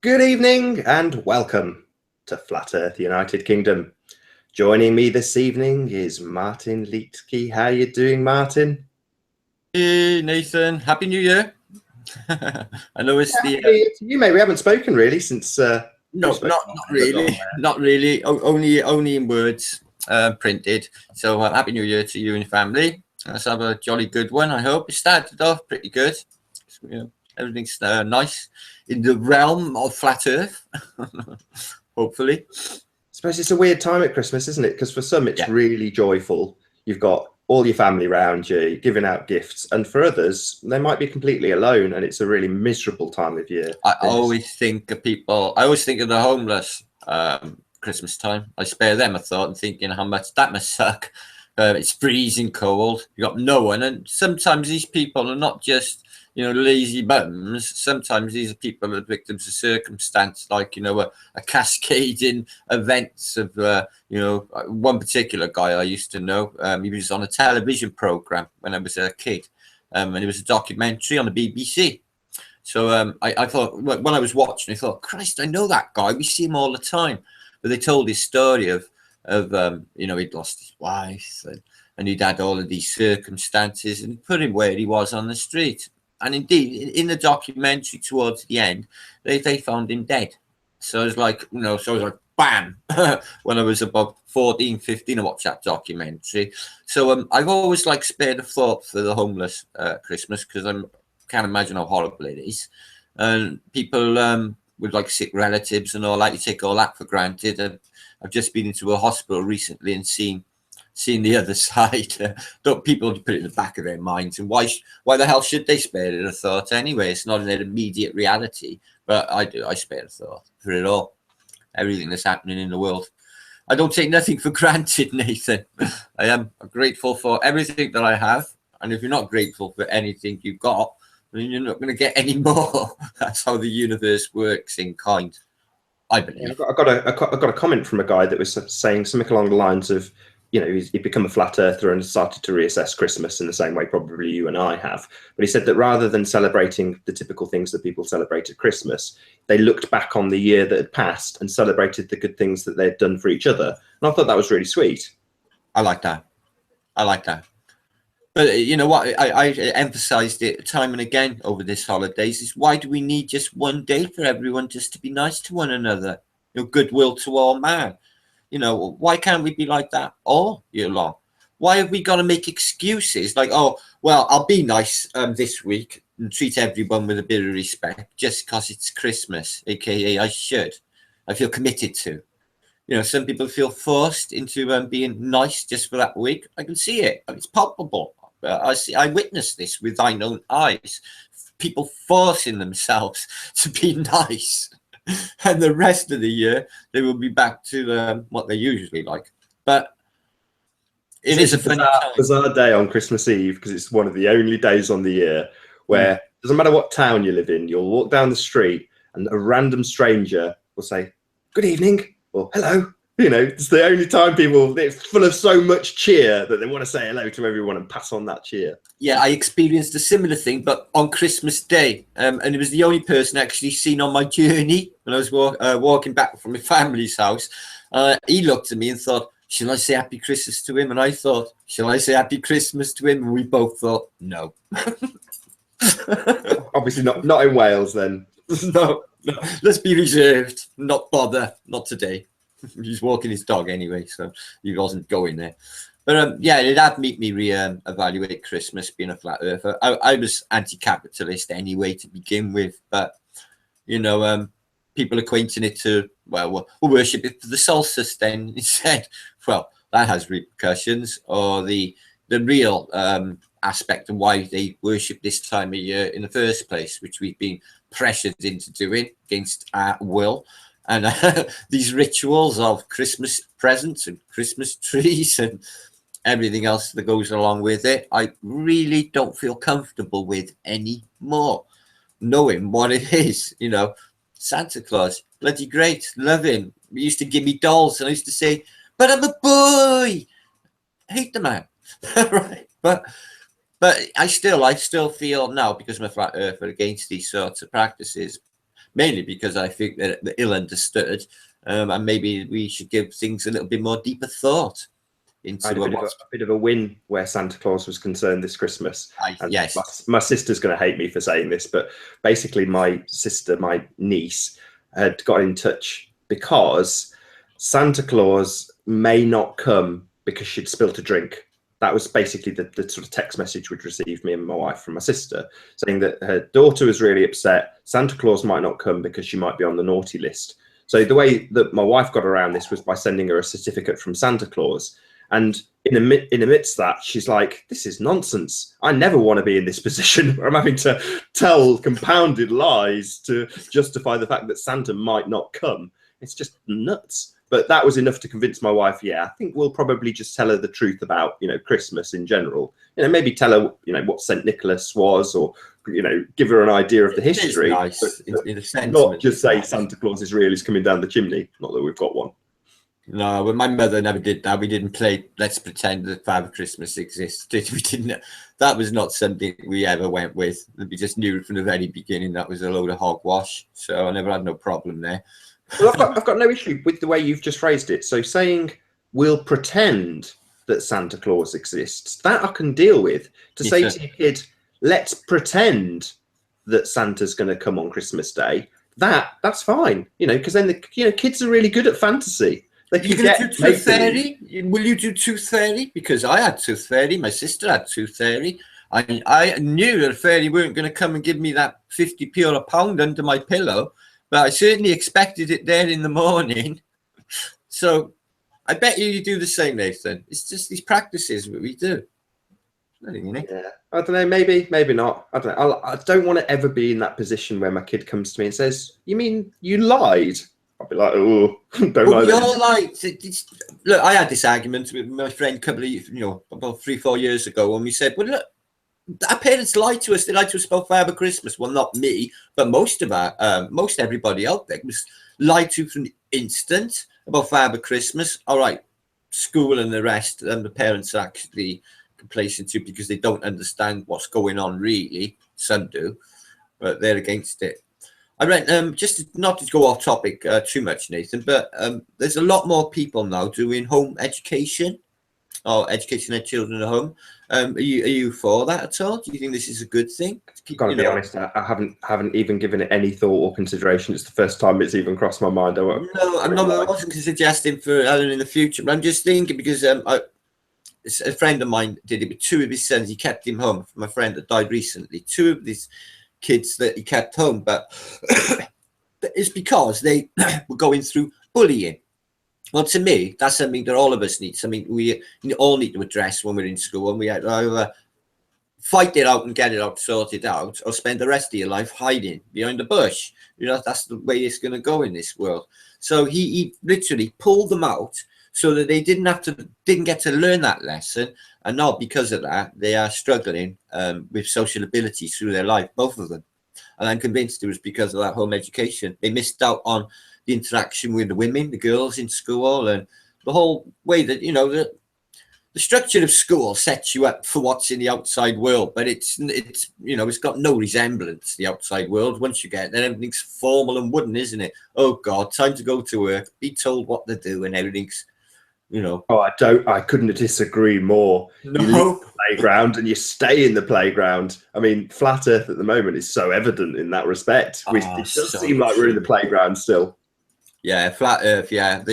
Good evening and welcome to Flat Earth United Kingdom. Joining me this evening is Martin Leetsky. How are you doing, Martin? Hey Nathan, Happy New Year. I know it's Happy New Year to you, mate. We haven't spoken really since no, not really, not really. Only in words, printed. So Happy New Year to you and your family. Let's have a jolly good one. I hope it started off pretty good. Everything's nice in the realm of flat Earth. Hopefully. I suppose it's a weird time at Christmas, isn't it? Because for some it's really joyful. You've got all your family around you, you're giving out gifts, and for others they might be completely alone and it's a really miserable time of year. I always think of people. I always think of the homeless. Christmas time. I spare them a thought and thinking how much that must suck. It's freezing cold. You got no one, and sometimes these people are not just lazy bums. Sometimes these are people that are victims of circumstance, like a cascading events of one particular guy I used to know. He was on a television program when I was a kid, and it was a documentary on the BBC. So I thought, when I was watching, I thought, Christ, I know that guy. We see him all the time. But they told his story of he'd lost his wife and he'd had all of these circumstances and put him where he was on the street. And indeed, in the documentary towards the end, they found him dead. So I was like, bam, when I was about 14, 15, I watched that documentary. So I've always spared a thought for the homeless Christmas, because I can't imagine how horrible it is. And people with sick relatives and all that, you take all that for granted. And I've just been into a hospital recently and seen the other side. Don't people put it in the back of their minds, and why the hell should they spare it a thought anyway? It's not an immediate reality, but I spare a thought for it all, everything that's happening in the world. I don't take nothing for granted, Nathan. I am grateful for everything that I have, and if you're not grateful for anything you've got, then you're not going to get any more. That's how the universe works in kind, I believe. I got a comment from a guy that was saying something along the lines of, he'd become a flat earther and started to reassess Christmas in the same way probably you and I have. But he said that rather than celebrating the typical things that people celebrate at Christmas, they looked back on the year that had passed and celebrated the good things that they'd done for each other. And I thought that was really sweet. I like that. But you know what? I emphasized it time and again over this holidays, is why do we need just one day for everyone just to be nice to one another? Goodwill to all man. Why can't we be like that all year long? Why have we got to make excuses like, oh, well, I'll be nice this week and treat everyone with a bit of respect just because it's Christmas, aka I feel committed to. Some people feel forced into being nice just for that week. I can see it. It's palpable. I witnessed this with thine own eyes. People forcing themselves to be nice. And the rest of the year, they will be back to what they usually like. But it is a bizarre day on Christmas Eve, because it's one of the only days on the year where doesn't matter what town you live in, you'll walk down the street and a random stranger will say, "Good evening," or "Hello." It's the only time it's full of so much cheer that they want to say hello to everyone and pass on that cheer. Yeah, I experienced a similar thing, but on Christmas Day. And it was the only person actually seen on my journey when I was walking back from my family's house. He looked at me and thought, shall I say Happy Christmas to him? And I thought, shall I say Happy Christmas to him? And we both thought, no. Obviously not in Wales then. No, let's be reserved. Not bother. Not today. He's walking his dog anyway, so he wasn't going there. But yeah, it had made me re-evaluate Christmas, being a flat earther. I was anti-capitalist anyway to begin with, but people equating it to, well, we'll worship it for the solstice then instead. Well, that has repercussions, or the real aspect of why they worship this time of year in the first place, which we've been pressured into doing against our will. And these rituals of Christmas presents and Christmas trees and everything else that goes along with it, I really don't feel comfortable with anymore. Knowing what it is, Santa Claus, bloody great, love him. He used to give me dolls, and I used to say, "But I'm a boy." I hate the man, right? But I still feel now, because I'm a flat earther, against these sorts of practices. mainly because I think that they're ill understood, and maybe we should give things a little bit more deeper thought I had into a bit of a win where Santa Claus was concerned this Christmas. And yes. my sister's going to hate me for saying this, but basically my sister, my niece, had got in touch because Santa Claus may not come because she'd spilt a drink. That was basically the sort of text message we'd received, me and my wife, from my sister, saying that her daughter was really upset. Santa Claus might not come because she might be on the naughty list. So the way that my wife got around this was by sending her a certificate from Santa Claus. And in amidst that, she's like, this is nonsense. I never want to be in this position where I'm having to tell compounded lies to justify the fact that Santa might not come. It's just nuts. But that was enough to convince my wife, yeah, I think we'll probably just tell her the truth about, Christmas in general. Maybe tell her, what St. Nicholas was, or, give her an idea of the history. Nice. But in a not just say Santa Claus is real, he's coming down the chimney. Not that we've got one. No, but my mother never did that. We didn't play Let's Pretend that Father Christmas existed. We didn't. That was not something we ever went with. We just knew from the very beginning that was a load of hogwash. So I never had no problem there. Well, I've got no issue with the way you've just phrased it. So saying we'll pretend that Santa Claus exists, that I can deal with. To say to your kid, let's pretend that Santa's going to come on Christmas Day, that's fine. Because then kids are really good at fantasy. You're going to do Tooth Fairy? Will you do Tooth Fairy? Because I had Tooth Fairy. My sister had Tooth Fairy. I knew that a fairy weren't going to come and give me that 50p or a pound under my pillow, but I certainly expected it there in the morning. So I bet you do the same, Nathan. It's just these practices that we do. Yeah, I don't know. Maybe not. I don't know. I don't want to ever be in that position where my kid comes to me and says, "You mean you lied?" I'll be like, "Oh, don't lie." You're like, look, I had this argument with my friend a couple of, about 3-4 years ago, when we said, well, look, our parents lied to us. They lied to us about Father Christmas. Well, not me, but most everybody out there was lied to from the instant about Father Christmas. All right, school and the rest, and the parents are actually complacent too because they don't understand what's going on. Really, some do, but they're against it. I read, just not to go off topic too much, Nathan, but there's a lot more people now doing home education or educating their children at home. Are you for that at all? Do you think this is a good thing? I've got to be honest, I haven't even given it any thought or consideration. It's the first time it's even crossed my mind. No, I wasn't suggesting for Alan in the future, but I'm just thinking because a friend of mine did it with two of his sons. He kept him home from a friend that died recently. Two of these kids that he kept home, but it's because they were going through bullying. Well, to me, that's something that all of us need. Something we all need to address when we're in school, and we had to either fight it out and get it out, sorted out, or spend the rest of your life hiding behind the bush. That's the way it's going to go in this world. So he literally pulled them out so that they didn't get to learn that lesson, and now because of that, they are struggling with social abilities through their life, both of them. And I'm convinced it was because of that home education. They missed out on the interaction with the women, the girls in school, and the whole way that the structure of school sets you up for what's in the outside world, but it's got no resemblance to the outside world. Once you get there, everything's formal and wooden, isn't it? Oh God, time to go to work, be told what to do, and everything's. Oh, I couldn't disagree more. No. You leave the playground and you stay in the playground. I mean, flat Earth at the moment is so evident in that respect. It does seem like we're in the playground still. Yeah, flat Earth. Yeah,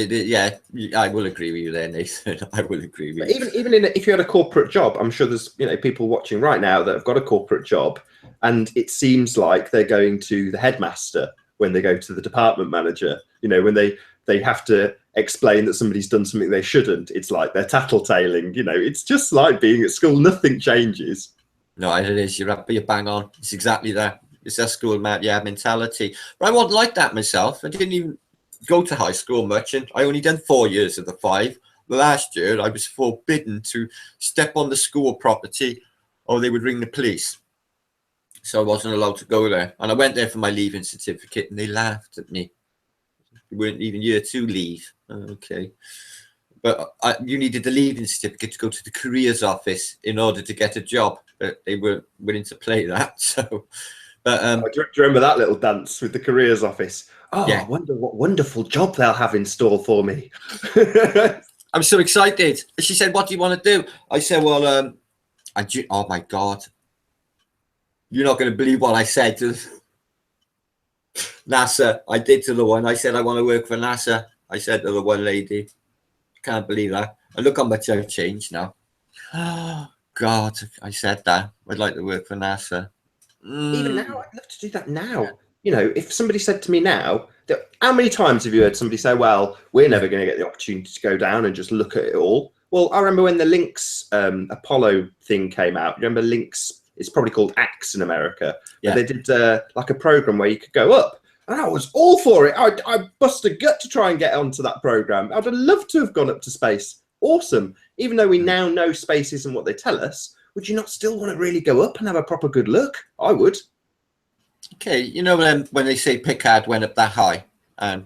I will agree with you there, Nathan. I will agree with you. Even if you had a corporate job, I'm sure there's people watching right now that have got a corporate job, and it seems like they're going to the headmaster when they go to the department manager. When they have to explain that somebody's done something they shouldn't. It's like they're tattletaling. It's just like being at school. Nothing changes. No, it is. You're bang on. It's exactly that. It's that school mentality. But I wasn't like that myself. I didn't even go to high school much, and I only done 4 years of the 5. Last year, I was forbidden to step on the school property, or they would ring the police. So I wasn't allowed to go there. And I went there for my leaving certificate, and they laughed at me. We weren't even year 2 leave. Okay. But you needed the leaving certificate to go to the careers office in order to get a job. But they weren't willing to play that. So But Do you remember that little dance with the careers office? Oh, yeah, I wonder what wonderful job they'll have in store for me. I'm so excited. She said, "What do you want to do?" I said, "Well, oh my God, you're not going to believe what I said to NASA. I did to the one. I said I want to work for NASA. I said to the one lady, can't believe that. And look how much I've changed now. Oh God, I said that. I'd like to work for NASA. Even now, I'd love to do that now. You know, if somebody said to me now, how many times have you heard somebody say, well, we're never going to get the opportunity to go down and just look at it all? Well, I remember when the Lynx Apollo thing came out. Remember Lynx? It's probably called Axe in America. Yeah. But they did like a program where you could go up. And I was all for it. I bust a gut to try and get onto that program. I'd have loved to have gone up to space. Awesome. Even though we now know space isn't what they tell us, would you not still want to really go up and have a proper good look? I would. Okay, you know when they say Picard went up that high, do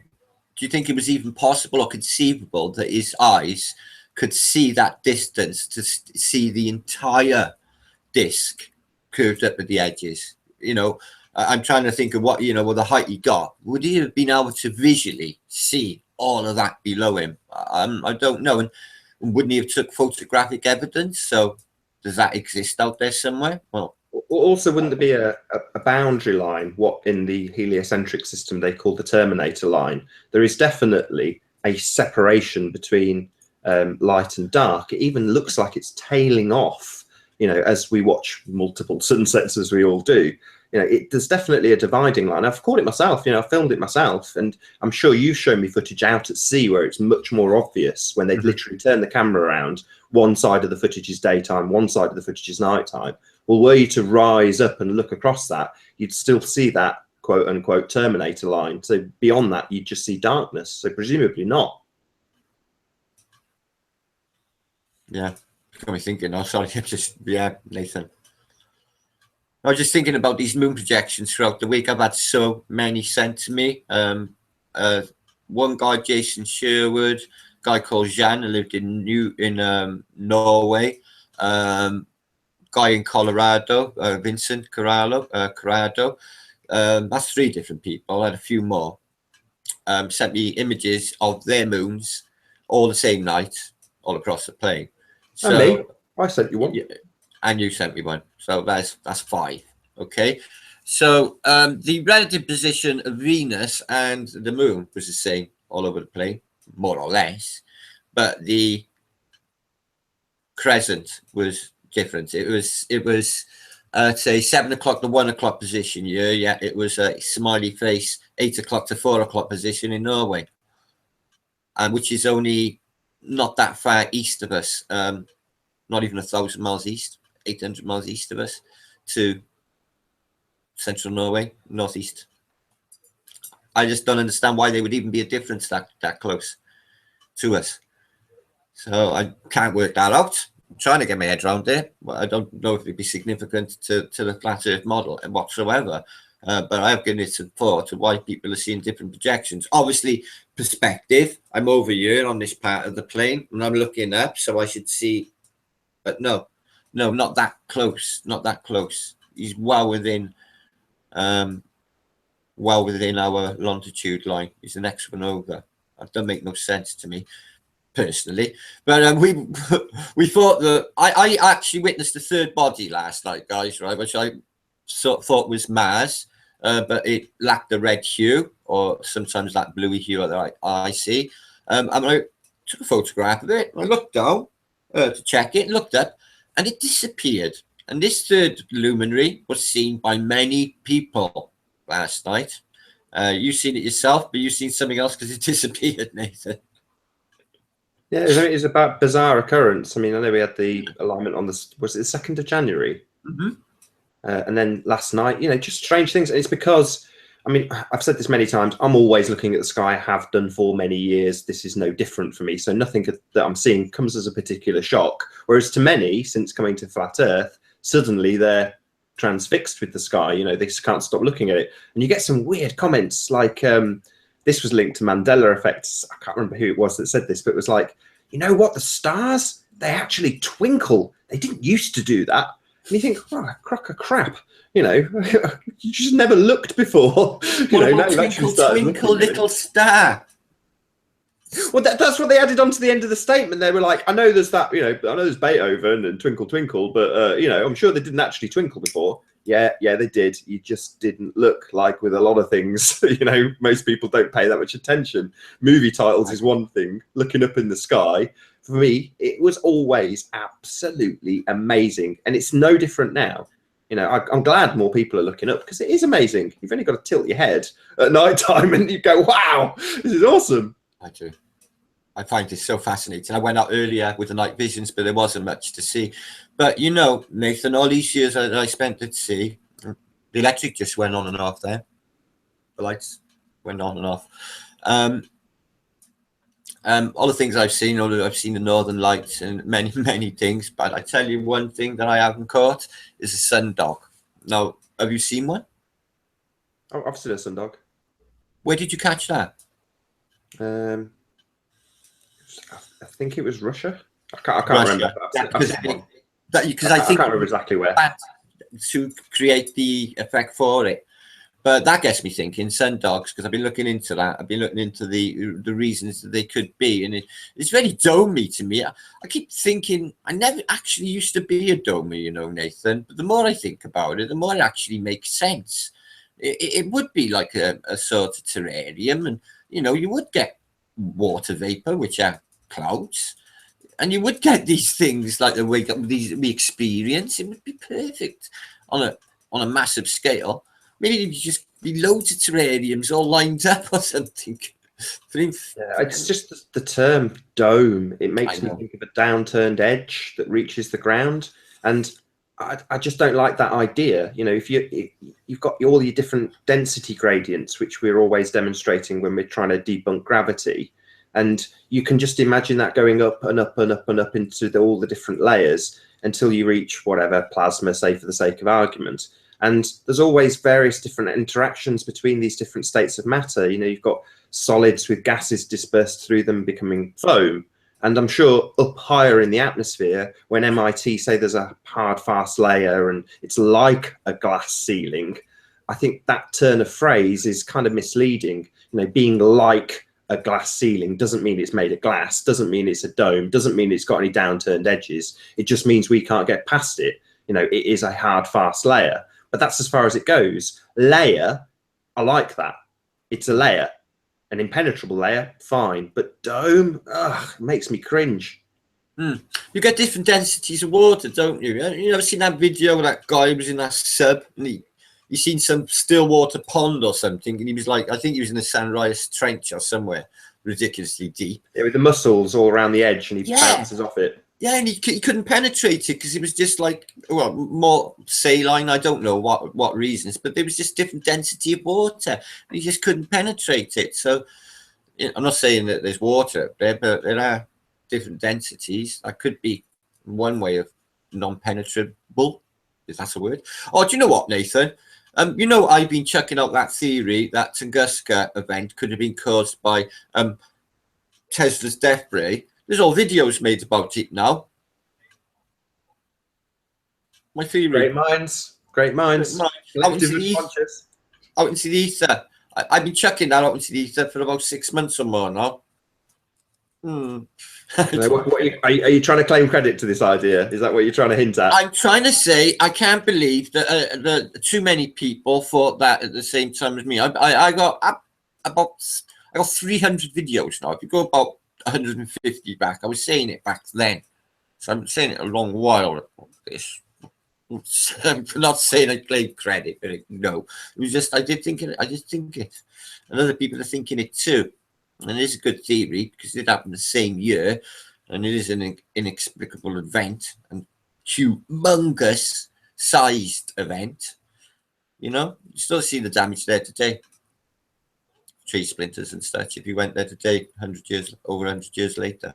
you think it was even possible or conceivable that his eyes could see that distance, to see the entire disc curved up at the edges? You know, I'm trying to think of what, you know, with the height he got, would he have been able to visually see all of that below him? I don't know. And wouldn't he have took photographic evidence? So does that exist out there somewhere? Well, also, wouldn't there be a boundary line, what in the heliocentric system they call the terminator line? There is definitely a separation between light and dark. It even looks like it's tailing off, you know, as we watch multiple sunsets, as we all do. You know, there's definitely a dividing line. I've caught it myself, you know, I filmed it myself, and I'm sure you've shown me footage out at sea where it's much more obvious when they literally turn the camera around. One side of the footage is daytime, one side of the footage is nighttime. Well, were you to rise up and look across that, you'd still see that quote unquote terminator line. So beyond that, you'd just see darkness. So presumably not. Yeah, got me thinking. Oh, sorry, yeah, Nathan. I was just thinking about these moon projections throughout the week. I've had so many sent to me. One guy, Jason Sherwood, guy called Jan, who lived in Norway. Guy in Colorado, Vincent Corrado. That's 3 different people. I had a few more. Sent me images of their moons all the same night, all across the plane. So, and me, I sent you one. Yeah, and you sent me one. So that's 5. Okay. So the relative position of Venus and the moon was the same all over the plane, more or less. But the crescent was different. It was say 7 o'clock to 1 o'clock position. Yeah. It was a smiley face 8 o'clock to 4 o'clock position in Norway, and which is only not that far east of us. Not even 1,000 miles east, 800 miles east of us, to central Norway, northeast. I just don't understand why there would even be a difference that close to us. So I can't work that out. I'm trying to get my head around it, but I don't know if it'd be significant to the flat Earth model whatsoever. But I've given it some thought to why people are seeing different projections. Obviously, perspective. I'm over here on this part of the plane, and I'm looking up, so I should see. But no, not that close. Not that close. He's well within our longitude line. He's the next one over. That doesn't make no sense to me personally. But we thought that I actually witnessed the 3rd body last night, guys. Right, which I thought was Mars, but it lacked the red hue, or sometimes that bluey hue that I see. And I took a photograph of it. I looked down to check it, looked up, and it disappeared. And this 3rd luminary was seen by many people last night. You've seen it yourself, but you've seen something else because it disappeared, Nathan. Yeah, it's about bizarre occurrence. I mean, I know we had the alignment on was it the 2nd of January? And then last night, you know, just strange things. And it's because, I mean, I've said this many times, I'm always looking at the sky, I have done for many years. This is no different for me. So nothing that I'm seeing comes as a particular shock. Whereas to many, since coming to flat Earth, suddenly they're transfixed with the sky. You know, they just can't stop looking at it. And you get some weird comments like, this was linked to Mandela effects. I can't remember who it was that said this, but it was like, you know what, the stars, they actually twinkle. They didn't used to do that. And you think, oh, crock of crap, you know, you just never looked before. You know, now you actually started twinkle, looking. little star. Well, that's what they added on to the end of the statement. They were like, I know there's that, you know, I know there's Beethoven and Twinkle Twinkle, but, you know, I'm sure they didn't actually twinkle before. Yeah, they did. You just didn't look. Like with a lot of things, you know, most people don't pay that much attention. Movie titles is one thing. Looking up in the sky, for me, it was always absolutely amazing. And it's no different now. You know, I'm glad more people are looking up because it is amazing. You've only got to tilt your head at night time and you go, wow, this is awesome. I do. I find it so fascinating. I went out earlier with the night visions, but there wasn't much to see. But, you know, Nathan, all these years that I spent at sea, the electric just went on and off there. The lights went on and off. All the things I've seen, I've seen the Northern Lights and many, many things. But I tell you one thing that I haven't caught is a sundog. Now, have you seen one? Oh, I've seen a sundog. Where did you catch that? I think it was Russia. I can't remember. Because I think can't remember exactly where. To create the effect for it. But that gets me thinking, sundogs, because I've been looking into that. I've been looking into the reasons that they could be. And it's very domey to me. I keep thinking, I never actually used to be a domey, you know, Nathan. But the more I think about it, the more it actually makes sense. It would be like a sort of terrarium. And, you know, you would get water vapor, which are clouds. And you would get these things like the way we experience. It would be perfect on a massive scale. Maybe it'd just be loads of terrariums all lined up or something. Yeah, it's just the term dome. It makes me think of a downturned edge that reaches the ground, and I just don't like that idea. You know, if you've got all your different density gradients, which we're always demonstrating when we're trying to debunk gravity. And you can just imagine that going up and up and up and up into all the different layers until you reach whatever plasma, say for the sake of argument. And there's always various different interactions between these different states of matter. You know, you've got solids with gases dispersed through them becoming foam. And I'm sure up higher in the atmosphere, when MIT say there's a hard, fast layer and it's like a glass ceiling, I think that turn of phrase is kind of misleading. You know, being like a glass ceiling doesn't mean it's made of glass, doesn't mean it's a dome, doesn't mean it's got any downturned edges. It just means we can't get past it. You know, it is a hard, fast layer, but that's as far as it goes. Layer, I like that. It's a layer, an impenetrable layer, fine, but dome, it makes me cringe. You get different densities of water, don't you? You ever seen that video where that guy was in that sub and you seen some still water pond or something, and he was like, I think he was in the Sunrise Trench or somewhere ridiculously deep. Yeah, with the mussels all around the edge, and he bounces off it. Yeah, and he couldn't penetrate it because it was just like, well, more saline. I don't know what reasons, but there was just different density of water, and he just couldn't penetrate it. So I'm not saying that there's water up there, but there are different densities. That could be one way of non-penetrable, if that's a word. Oh, do you know what, Nathan? You know, I've been chucking out that theory that Tunguska event could have been caused by Tesla's death ray. There's all videos made about it now. My theory. Great minds. Out into the ether. I've been chucking that out into the ether for about 6 months or more now. Are you trying to claim credit to this idea? Is that what you're trying to hint at? I'm trying to say I can't believe that too many people thought that at the same time as me. I got 300 videos now. If you go about 150 back, I was saying it back then, so I'm saying it a long while. I'm not saying I claim credit, but no, it was just I just think it, and other people are thinking it too. And it is a good theory because it happened the same year, and it is an inexplicable event and humongous sized event. You know, you still see the damage there today. Tree splinters and such. If you went there today, over 100 years later.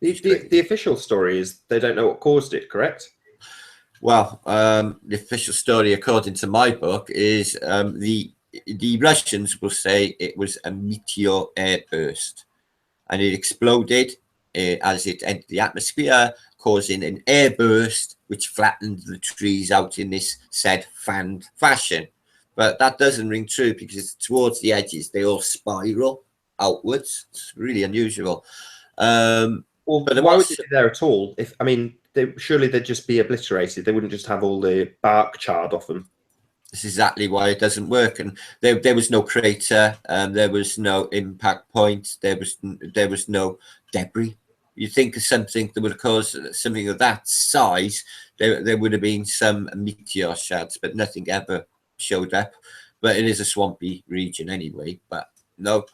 The official story is they don't know what caused it, correct? Well, the official story, according to my book, is the Russians will say it was a meteor airburst, and it exploded as it entered the atmosphere, causing an airburst, which flattened the trees out in this said fanned fashion. But that doesn't ring true because towards the edges, they all spiral outwards. It's really unusual. Well, but why would they be there at all? If I mean, surely they'd just be obliterated. They wouldn't just have all the bark charred off them. This is exactly why it doesn't work. And there was no crater, there was no impact point, there was no debris. You think of something that would have caused something of that size, there would have been some meteor sheds, but nothing ever showed up. But it is a swampy region anyway. But no,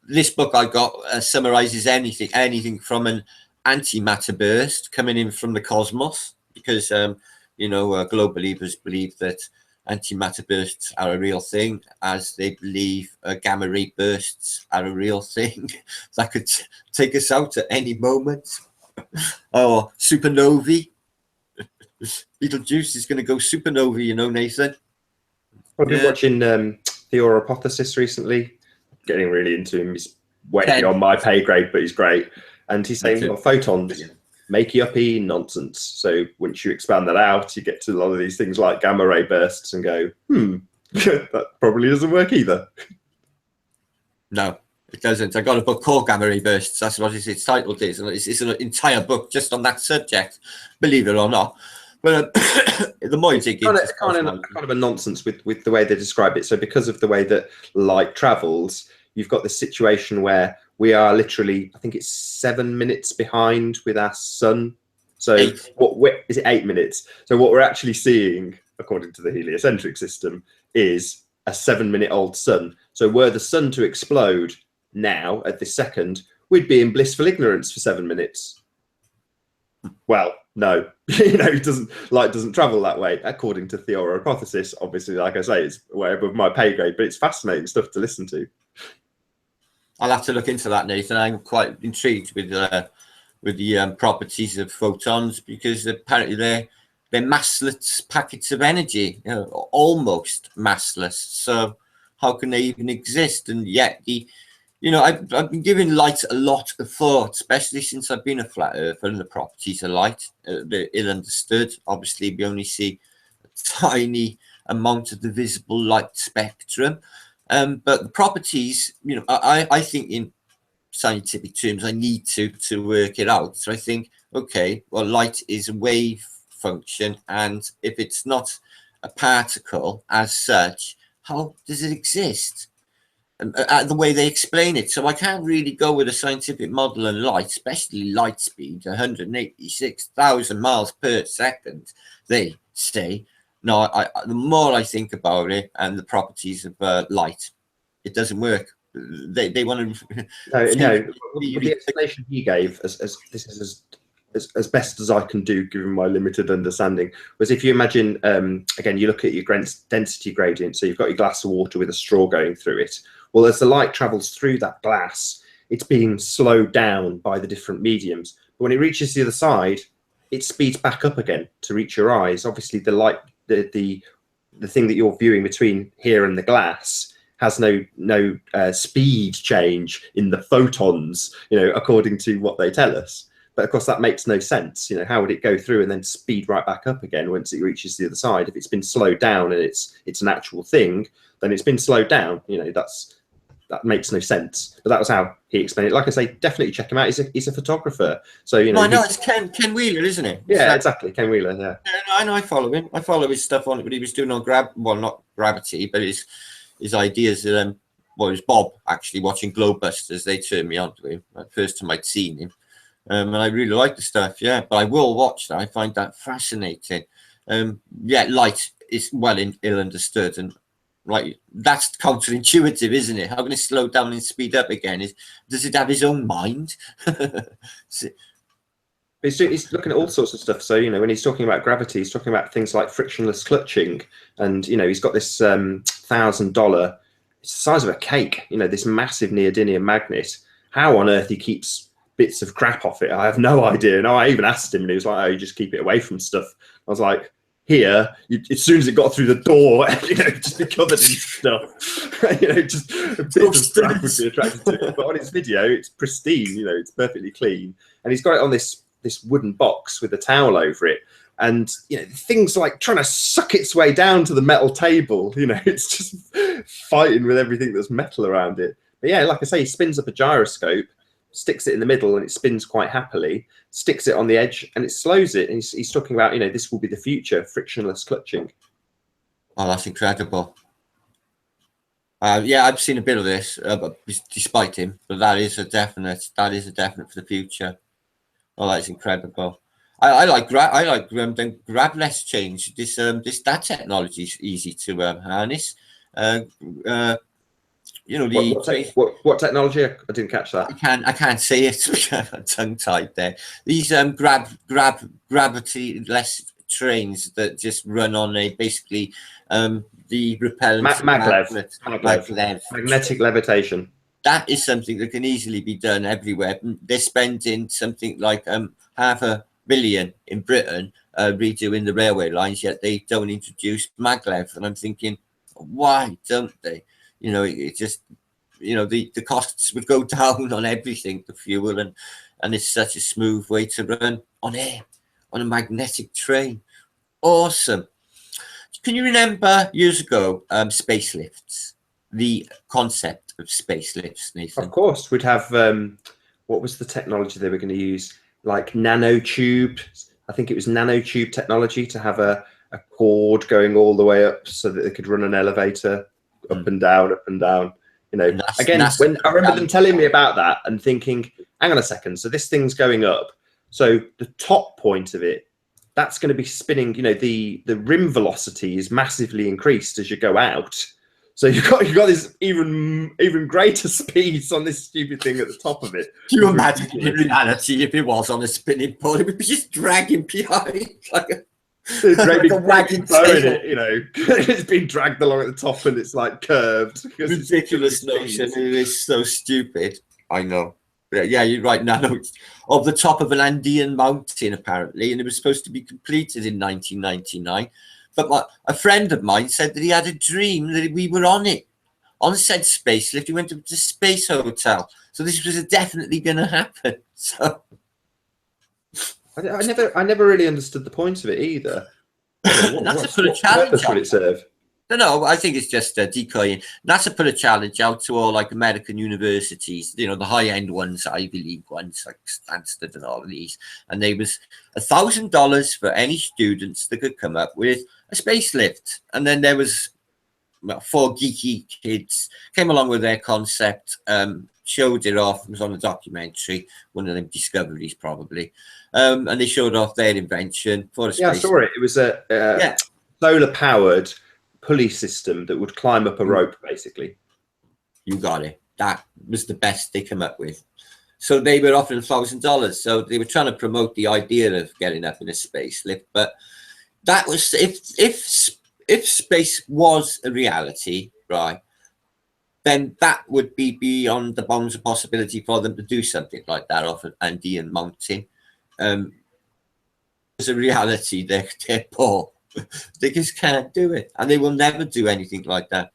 this book I got summarizes anything from an antimatter burst coming in from the cosmos, because globe believers believe that antimatter bursts are a real thing, as they believe gamma ray bursts are a real thing that could take us out at any moment. Or supernovae. Beetlejuice is going to go supernovae, Nathan. I've been watching the Hypothesis recently. Getting really into him. He's way beyond my pay grade, but he's great. And he's saying, well, photons, makey-uppy nonsense. So once you expand that out, you get to a lot of these things like gamma ray bursts and go, that probably doesn't work either. No, it doesn't. I got a book called Gamma Ray Bursts. That's what its title is. And it's an entire book just on that subject, believe it or not. But the more you dig into it, it's kind of a nonsense with the way they describe it. So because of the way that light travels, you've got this situation where we are literally, I think it's 7 minutes behind with our sun. So is it 8 minutes? So what we're actually seeing, according to the heliocentric system, is a 7 minute old sun. So were the sun to explode now at this second, we'd be in blissful ignorance for 7 minutes. Well, no, light doesn't travel that way, according to the Hypothesis. Obviously, like I say, it's way above my pay grade, but it's fascinating stuff to listen to. I'll have to look into that, Nathan. I'm quite intrigued with the properties of photons, because apparently they're massless packets of energy, almost massless. So how can they even exist? And yet I've been giving light a lot of thought, especially since I've been a flat earther, and the properties of light. They're ill understood. Obviously, we only see a tiny amount of the visible light spectrum. But the properties, I think in scientific terms, I need to work it out. So I think, okay, well, light is a wave function, and if it's not a particle as such, how does it exist? The way they explain it. So I can't really go with a scientific model on light, especially light speed, 186,000 miles per second, they say. No, the more I think about it and the properties of light, it doesn't work. They want to. No. The explanation he gave, as this is as best as I can do, given my limited understanding, was if you imagine, again, you look at your density gradient. So you've got your glass of water with a straw going through it. Well, as the light travels through that glass, it's being slowed down by the different mediums. But when it reaches the other side, it speeds back up again to reach your eyes. Obviously, the light, the thing that you're viewing between here and the glass has no speed change in the photons, according to what they tell us. But of course, that makes no sense. How would it go through and then speed right back up again once it reaches the other side? If it's been slowed down and it's an actual thing, then it's been slowed down. That makes no sense. But that was how he explained it. Like I say, definitely check him out. He's a photographer. So I know it's Ken Wheeler, isn't it? Yeah, exactly, Ken Wheeler. Yeah. I know. I follow him. I follow his stuff on what he was doing on not Gravity, but his ideas. It was Bob actually watching Globebusters. They turned me on to him. The first time I'd seen him. And I really like the stuff, yeah. But I will watch that. I find that fascinating. Light is ill understood, and that's counterintuitive, isn't it? How can it slow down and speed up again? Does it have his own mind? He's looking at all sorts of stuff. So when he's talking about gravity, he's talking about things like frictionless clutching, and he's got this $1,000. It's the size of a cake. This massive neodymium magnet. How on earth he keeps bits of crap off it, I have no idea. And I even asked him, and he was like, "Oh, you just keep it away from stuff." I was like, "Here, as soon as it got through the door, just be covered in stuff. Just a bit of crap would be attracted to it." But on his video, it's pristine. It's perfectly clean, and he's got it on this this wooden box with a towel over it. And, you know, things like trying to suck its way down to the metal table, you know, it's just fighting with everything that's metal around it. But yeah, like I say, he spins up a gyroscope, sticks it in the middle, and it spins quite happily, sticks it on the edge, and it slows it. And he's talking about, you know, this will be the future, frictionless clutching. Oh, that's incredible. Yeah, I've seen a bit of this, but despite him, but that is a definite for the future. Oh, that's incredible. I like the grabless change. That technology is easy to harness. You know, what technology? I didn't catch that. I can't say it. I'm tongue tied there. These gravity-less trains that just run on a basically the repellent magnetic levitation. That is something that can easily be done everywhere. They're spending something like $500 million in Britain redoing the railway lines, yet they don't introduce maglev. And I'm thinking, why don't they? You know, it just, you know, the costs would go down on everything, the fuel, and it's such a smooth way to run on air, on a magnetic train. Awesome. Can you remember years ago, space lifts, the concept of space lifts, Nathan? Of course, we'd have, what was the technology they were going to use? Like nanotube. I think it was nanotube technology to have a cord going all the way up so that they could run an elevator up and down, up and down. You know, again, when I remember them telling me about that and thinking, hang on a second, so this thing's going up. So the top point of it, that's going to be spinning, you know, the rim velocity is massively increased as you go out. So you've got this even greater speeds on this stupid thing at the top of it. Can you imagine in reality if it was on a spinning pole, it would be just dragging behind like a wagon tail. You know, it's being dragged along at the top and it's like curved. Ridiculous notion. It is so stupid. I know. Yeah, you're right. Nano of the top of an Andean mountain, apparently, and it was supposed to be completed in 1999. But a friend of mine said that he had a dream that we were on it, on said space lift. He went to the space hotel, so this was definitely going to happen. So I never really understood the point of it either. NASA put a challenge would it serve? No, I think it's just decoying. NASA put a challenge out to all like American universities, you know, the high-end ones, Ivy League ones, like Stanford and all of these. And they was $1,000 for any students that could come up with a space lift. And then there was 4 geeky kids came along with their concept, showed it off. It was on a documentary, one of them discoveries probably. And they showed off their invention for a space. Yeah, I saw it. It was a solar-powered pulley system that would climb up a rope, basically. You got it. That was the best they come up with. So they were offering $1,000. So they were trying to promote the idea of getting up in a space lift. But that was if space was a reality, right? Then that would be beyond the bounds of possibility for them to do something like that off an Andean mountain. As a reality, they're poor. They just can't do it, and they will never do anything like that.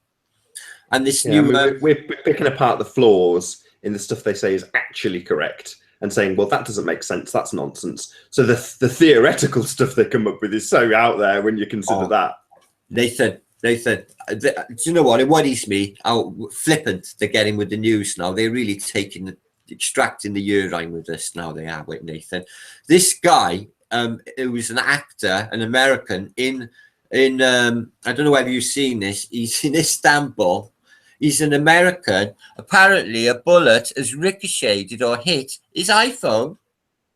And this we're picking apart the flaws in the stuff they say is actually correct and saying, well, that doesn't make sense, that's nonsense. So the theoretical stuff they come up with is so out there when you consider that. Nathan, do you know what? It worries me how flippant they're getting with the news now. They're really extracting the urine with us now. They are with Nathan. This guy, who was an actor, an American in I don't know whether you've seen this. He's in Istanbul. He's an American. Apparently, a bullet has ricocheted or hit his iPhone,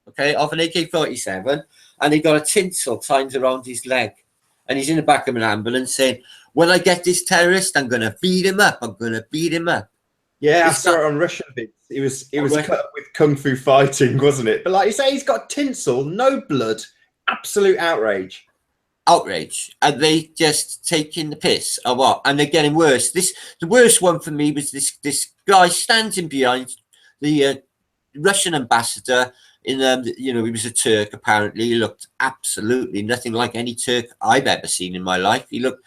okay, off an AK-47, and he got a tinsel tied around his leg. And he's in the back of an ambulance saying, when I get this terrorist, I'm going to beat him up. I'm going to beat him up. Yeah, I saw it on Russian bits. It was cut with kung fu fighting, wasn't it? But like you say, he's got tinsel, no blood, absolute outrage. Outrage. Are they just taking the piss or what? And they're getting worse. The worst one for me was this guy standing behind the Russian ambassador in he was a Turk apparently. He looked absolutely nothing like any Turk I've ever seen in my life. He looked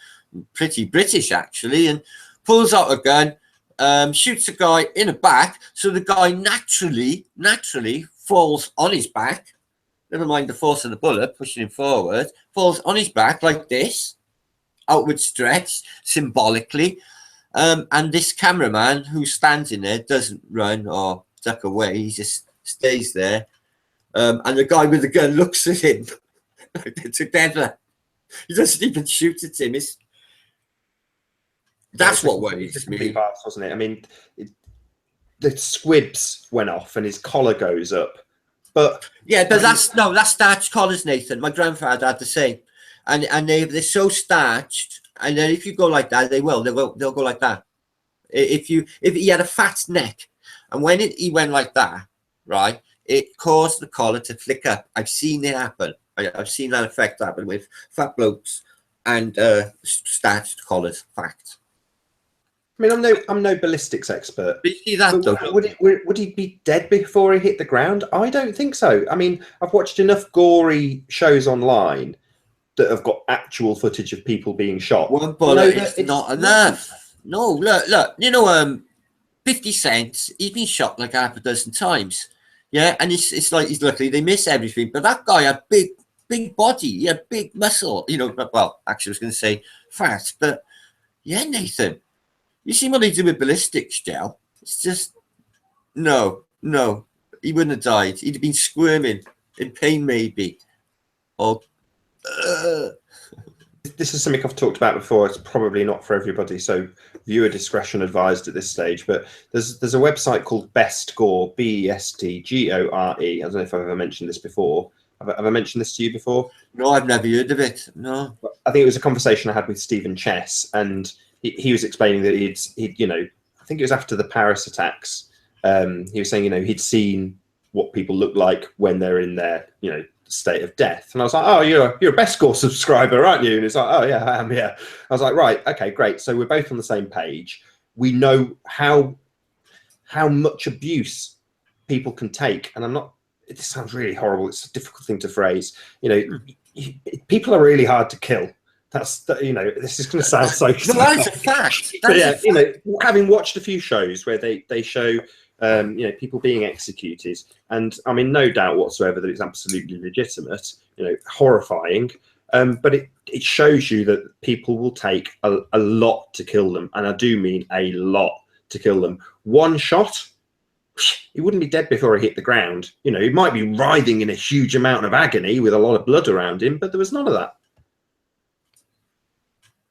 pretty British actually, and pulls out a gun, shoots a guy in the back, so the guy naturally falls on his back, never mind the force of the bullet pushing him forward, falls on his back like this, outward stretch, symbolically. And this cameraman who stands in there doesn't run or duck away, he just stays there. And the guy with the gun looks at him together. He doesn't even shoot at him. That's what worries me. Fast, wasn't it? I mean, the squibs went off and his collar goes up. But yeah, but that's starched collars, Nathan. My grandfather had the same, and they're so starched. And then if you go like that, they'll go like that. If he had a fat neck, and when he went like that, right, it caused the collar to flick up. I've seen it happen. I've seen that effect happen with fat blokes and starched collars. Fact. I mean, I'm no ballistics expert. But you see that, though, would he be dead before he hit the ground? I don't think so. I mean, I've watched enough gory shows online that have got actual footage of people being shot. One bullet is not enough. No, look. You know, 50 Cent, he's been shot like half a dozen times. Yeah, and it's like he's lucky they miss everything. But that guy had big body, he had big muscle. You know, well, actually, I was going to say fat, but yeah, Nathan. You see what they do with ballistics gel? It's just no. He wouldn't have died. He'd have been squirming in pain, maybe. Or this is something I've talked about before. It's probably not for everybody, so viewer discretion advised at this stage. But there's a website called Best Gore, BESTGORE. I don't know if I've ever mentioned this before. Have I mentioned this to you before? No, I've never heard of it. No. I think it was a conversation I had with Stephen Chess, and he was explaining that he'd you know, I think it was after the Paris attacks. He was saying, you know, he'd seen what people look like when they're in their, you know, state of death. And I was like, oh, you're a Best Gore subscriber, aren't you? And he's like, oh yeah, I am. Yeah. I was like, right, okay, great. So we're both on the same page. We know how much abuse people can take. And this sounds really horrible. It's a difficult thing to phrase. You know, people are really hard to kill. You know, this is going to sound so. That's a fact. But yeah, you know, having watched a few shows where they show, you know, people being executed, and I mean, no doubt whatsoever that it's absolutely legitimate. You know, horrifying. But it shows you that people will take a lot to kill them, and I do mean a lot to kill them. One shot, he wouldn't be dead before he hit the ground. You know, he might be writhing in a huge amount of agony with a lot of blood around him, but there was none of that.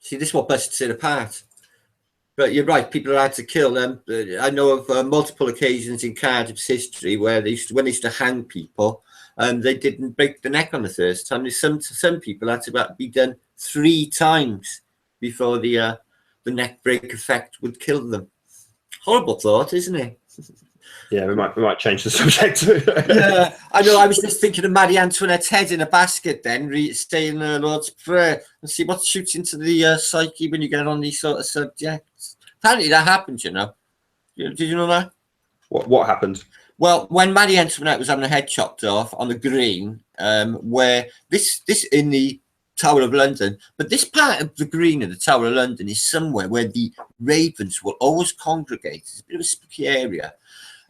See, this is what busts it apart. But you're right, people are hard to kill. I know of multiple occasions in Cardiff's history where when they used to hang people, they didn't break the neck on the first time. Some people had to be done 3 times before the neck break effect would kill them. Horrible thought, isn't it? Yeah, we might change the subject. Yeah, I know. I was just thinking of Marie Antoinette's head in a basket, then saying the Lord's Prayer, and see what shoots into the psyche when you get on these sort of subjects. Apparently, that happened. You know, did you know that? What happened? Well, when Marie Antoinette was having her head chopped off on the green, where this in the Tower of London, but this part of the green of the Tower of London is somewhere where the ravens will always congregate. It's a bit of a spooky area.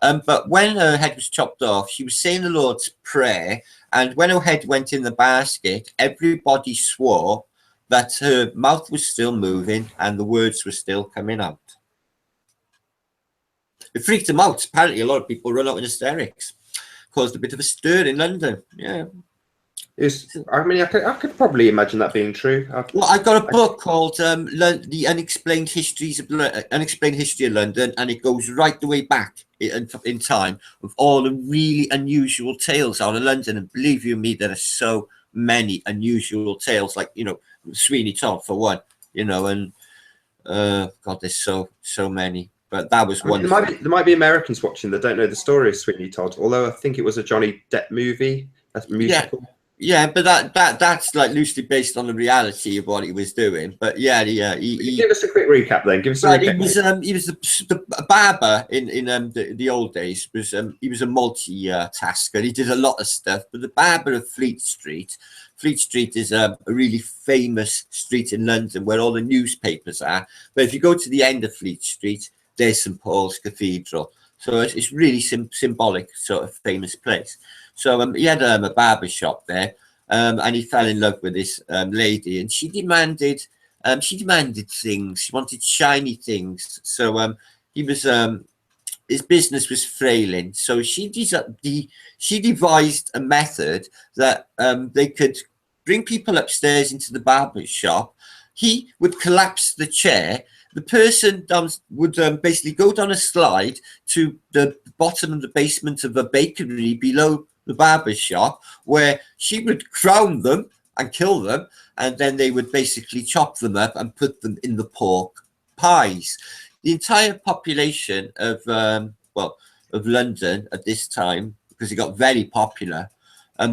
But when her head was chopped off, she was saying the Lord's Prayer, and when her head went in the basket, everybody swore that her mouth was still moving and the words were still coming out. It freaked them out. Apparently, a lot of people run out in hysterics. Caused a bit of a stir in London. Yeah. I mean, I could probably imagine that being true. Well, I've got a book called The Unexplained History of London, and it goes right the way back in time of all the really unusual tales out of London. And believe you me, there are so many unusual tales, like, you know, Sweeney Todd for one, you know, and God, there's so many. But that was one. There might be Americans watching that don't know the story of Sweeney Todd, although I think it was a Johnny Depp movie, a musical. Yeah, but that's like loosely based on the reality of what he was doing. But yeah, he give us a quick recap then. Give us a recap. He was the barber in the old days. He was a multi-tasker. He did a lot of stuff. But the barber of Fleet Street is a really famous street in London where all the newspapers are. But if you go to the end of Fleet Street, there's St Paul's Cathedral. So it's really symbolic, sort of famous place. So he had a barber shop there, and he fell in love with this lady, and she demanded things. She wanted shiny things. So he was his business was frailing. So she devised a method that they could bring people upstairs into the barber shop. He would collapse the chair. The person would basically go down a slide to the bottom of the basement of a bakery below the barber shop, where she would crown them and kill them, and then they would basically chop them up and put them in the pork pies. The entire population of London at this time, because it got very popular,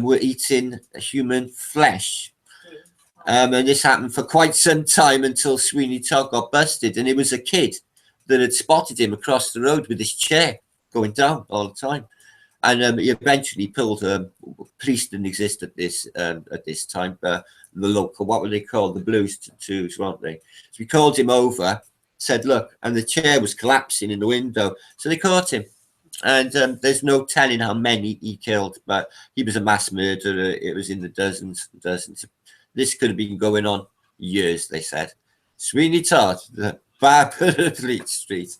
were eating human flesh. And this happened for quite some time until Sweeney Todd got busted, and it was a kid that had spotted him across the road with his chair going down all the time. And he eventually pulled police didn't exist at this time, but the local, what were they called? The Blues Tattoos, weren't they? So we called him over, said, look, and the chair was collapsing in the window. So they caught him. And there's no telling how many he killed, but he was a mass murderer. It was in the dozens. This could have been going on years, they said. Sweeney Todd, the barber of Fleet Street.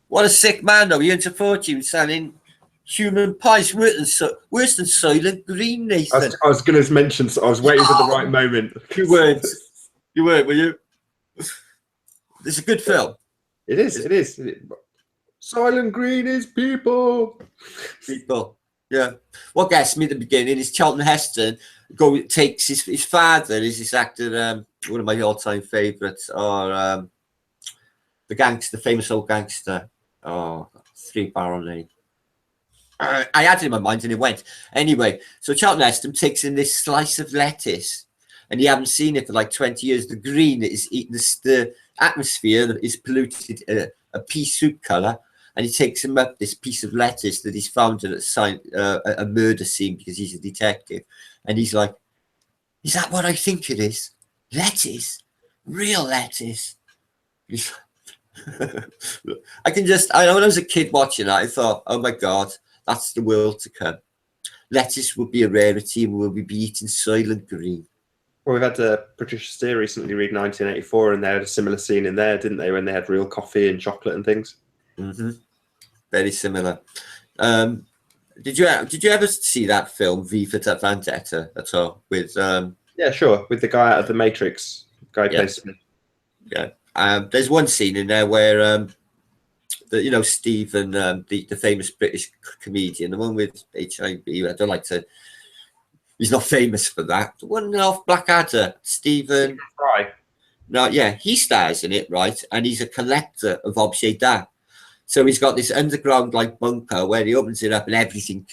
What a sick man, though. He earns a fortune selling human pies. Worse than Soylent Green, Nathan. I was going to mention, so I was waiting for the right moment. You weren't, were you? It's a good film. It is. Soylent Green is people. People. Yeah. What gets me at the beginning is Charlton Heston takes his father is this actor, one of my all-time favourites, or the famous old gangster. Oh, 3 Barrel Lane. I had it in my mind and it went. Anyway, so Charlton Heston takes in this slice of lettuce, and you haven't seen it for like 20 years. The green is eating the atmosphere is polluted a pea soup colour. And he takes him up this piece of lettuce that he's found at a murder scene because he's a detective. And he's like, is that what I think it is? Lettuce? Real lettuce? I know when I was a kid watching that, I thought, oh my God, that's the world to come. Lettuce will be a rarity and we'll be eating Soylent Green. Well, we've had Patricia Steere recently read 1984, and they had a similar scene in there, didn't they, when they had real coffee and chocolate and things. Mm-hmm. Very similar. Did you ever see that film V for Vendetta at all? With yeah, sure, with the guy out of the Matrix, plays Smith. Yeah. There's one scene in there where Stephen, the famous British comedian, the one with HIV. I don't like to. He's not famous for that. The one off Blackadder, Stephen Fry. No, yeah, he stars in it, right? And he's a collector of objets d'art. So he's got this underground like bunker where he opens it up and everything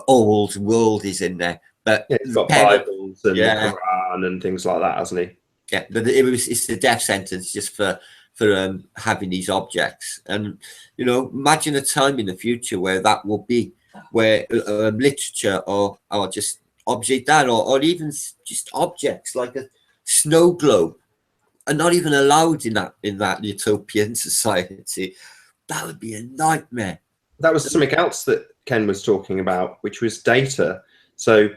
old world is in there. But yeah, he's got Bibles and the Quran and things like that, hasn't he? Yeah, but it's the death sentence just for having these objects. And imagine a time in the future where that will be, where literature or just object d'art or even just objects like a snow globe are not even allowed in that utopian society. That would be a nightmare. That was something else that Ken was talking about, which was data. So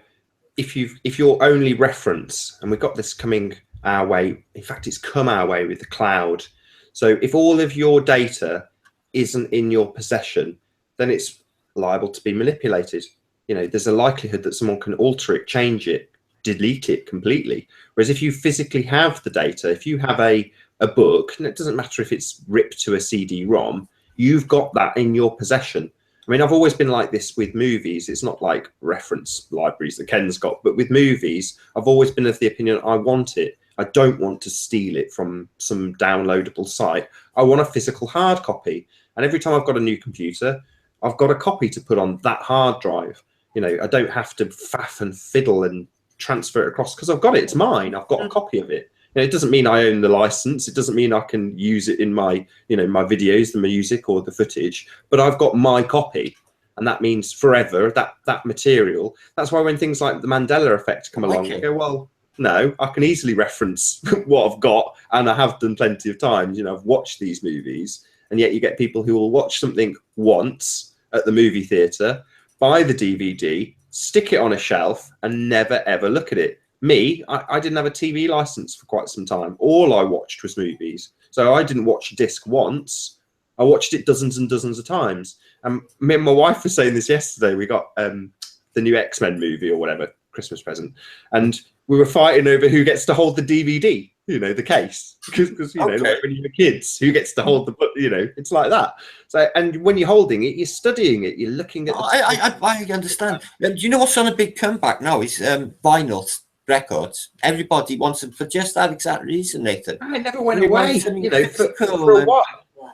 if your only reference, and we've got this coming our way, in fact, it's come our way with the cloud. So if all of your data isn't in your possession, then it's liable to be manipulated. There's a likelihood that someone can alter it, change it, delete it completely. Whereas if you physically have the data, if you have a book, and it doesn't matter if it's ripped to a CD-ROM, you've got that in your possession. I mean, I've always been like this with movies. It's not like reference libraries that Ken's got, but with movies, I've always been of the opinion I want it. I don't want to steal it from some downloadable site. I want a physical hard copy. And every time I've got a new computer, I've got a copy to put on that hard drive. I don't have to faff and fiddle and transfer it across because I've got it. It's mine. I've got a copy of it. It doesn't mean I own the license. It doesn't mean I can use it in my, my videos, the music or the footage, but I've got my copy, and that means forever that material. That's why when things like the Mandela effect come along, I go, well, no, I can easily reference what I've got, and I have done plenty of times. I've watched these movies, and yet you get people who will watch something once at the movie theatre, buy the DVD, stick it on a shelf, and never ever look at it. Me, I didn't have a TV license for quite some time. All I watched was movies. So I didn't watch a disc once. I watched it dozens and dozens of times. And me and my wife were saying this yesterday. We got the new X-Men movie or whatever, Christmas present. And we were fighting over who gets to hold the DVD, the case. Because like when you're kids, who gets to hold the, it's like that. So, and when you're holding it, you're studying it, you're looking at I understand. Do you know what's on a big comeback now is vinyl records. Everybody wants them for just that exact reason, Nathan. It never went away. For a while.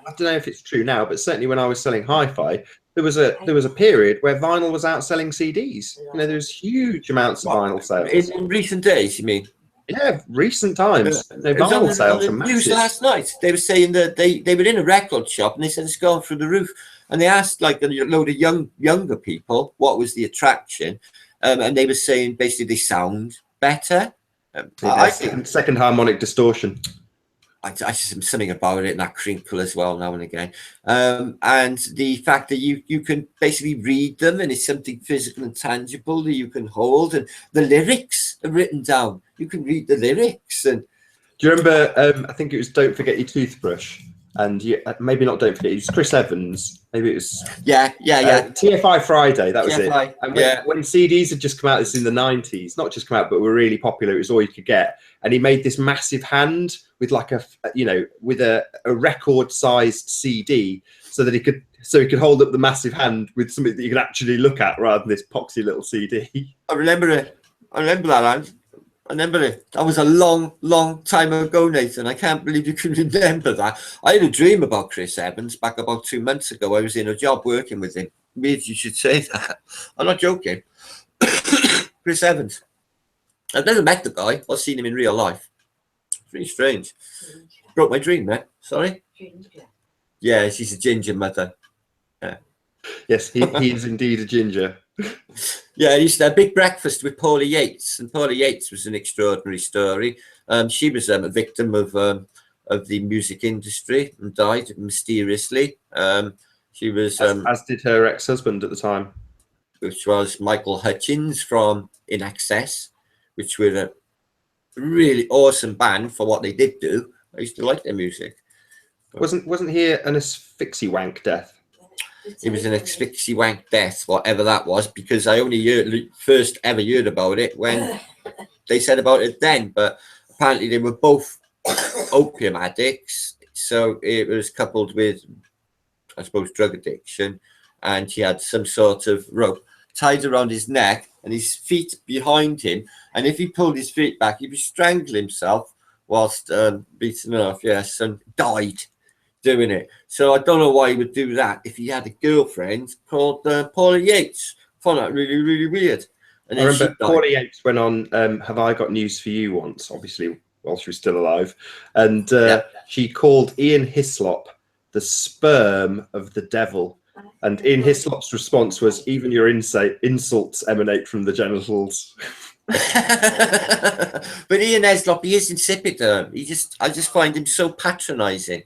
I don't know if it's true now, but certainly when I was selling hi-fi, there was a period where vinyl was outselling CDs. There was huge amounts of vinyl sales. In recent days, you mean? Yeah, recent times. Vinyl sales are massive. News last night. They were saying that they were in a record shop and they said it's gone through the roof. And they asked like a load of younger people what was the attraction, and they were saying basically they sound better. I think second harmonic distortion. I just something about it and that crinkle as well now and again, and the fact that you can basically read them and it's something physical and tangible that you can hold, and the lyrics are written down. You can read the lyrics. And do you remember? I think it was "Don't Forget Your Toothbrush," and maybe not "Don't Forget." It was Chris Evans. Maybe it was. Yeah. TFI Friday. That was TFI, it. And when CDs had just come out, this in the 90s, not just come out, but were really popular. It was all you could get, and he made this massive hand with like with a record-sized CD, so he could hold up the massive hand with something that you could actually look at rather than this poxy little CD. I remember it. I remember that, Anne. I remember it. That was a long, long time ago, Nathan. I can't believe you can remember that. I had a dream about Chris Evans back about 2 months ago. I was in a job working with him. Weird you should say that. I'm not joking. Chris Evans. I've never met the guy or seen him in real life. Pretty strange. Broke my dream, man. Sorry? Ginger. Yeah, she's a ginger mother. Yeah. Yes, he is indeed a ginger. Yeah, he used to have a big breakfast with Paula Yates, and Paula Yates was an extraordinary story. She was a victim of the music industry and died mysteriously. She was as did her ex-husband at the time, which was Michael Hutchins from In Excess, which were a really awesome band for what they did do. I used to like their music. Wasn't he an asphyxie wank death? It was an asphyxie wank death, whatever that was, because I only first ever heard about it when they said about it then. But apparently they were both opium addicts, so it was coupled with, I suppose, drug addiction, and he had some sort of rope tied around his neck and his feet behind him, and if he pulled his feet back, he would strangle himself whilst beating off. Yes, and died doing it. So I don't know why he would do that if he had a girlfriend called Paula Yates. I found that really, really weird. And I remember Paula Yates went on Have I Got News for You once, obviously while she was still alive, and she called Ian Hislop the sperm of the devil. And Ian Hislop's response was, even your insults emanate from the genitals. But Ian Hislop, he is insipid. I just find him so patronizing.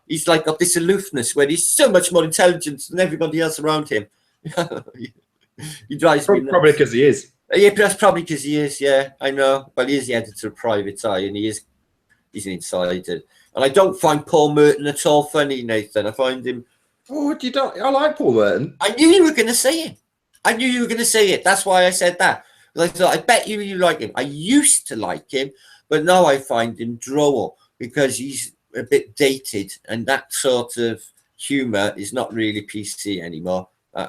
He's like got this aloofness where he's so much more intelligent than everybody else around him. He drives me nuts. Probably because he is. Yeah, that's probably because he is. Yeah, I know. But he is the editor of Private Eye, and he's an insider. And I don't find Paul Merton at all funny, Nathan. I find him. Oh, you don't? I like Paul Merton. I knew you were going to say it. I knew you were going to say it. That's why I said that. I thought, I bet you like him. I used to like him, but now I find him droll because he's a bit dated, and that sort of humour is not really PC anymore.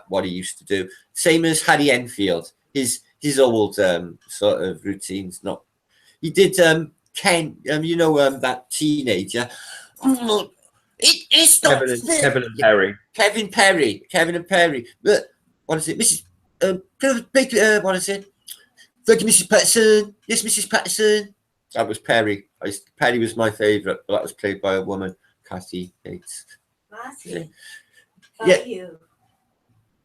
What he used to do, same as Harry Enfield. His old sort of routines. Not he did Ken. That teenager. It's not Kevin and Perry. Kevin and Perry. But what is it, Mrs. What is it? Thank you, Mrs. Patterson. Yes, Mrs. Patterson. That was Perry. Perry was my favourite, but that was played by a woman, Kathy Yates. Marty. Yeah.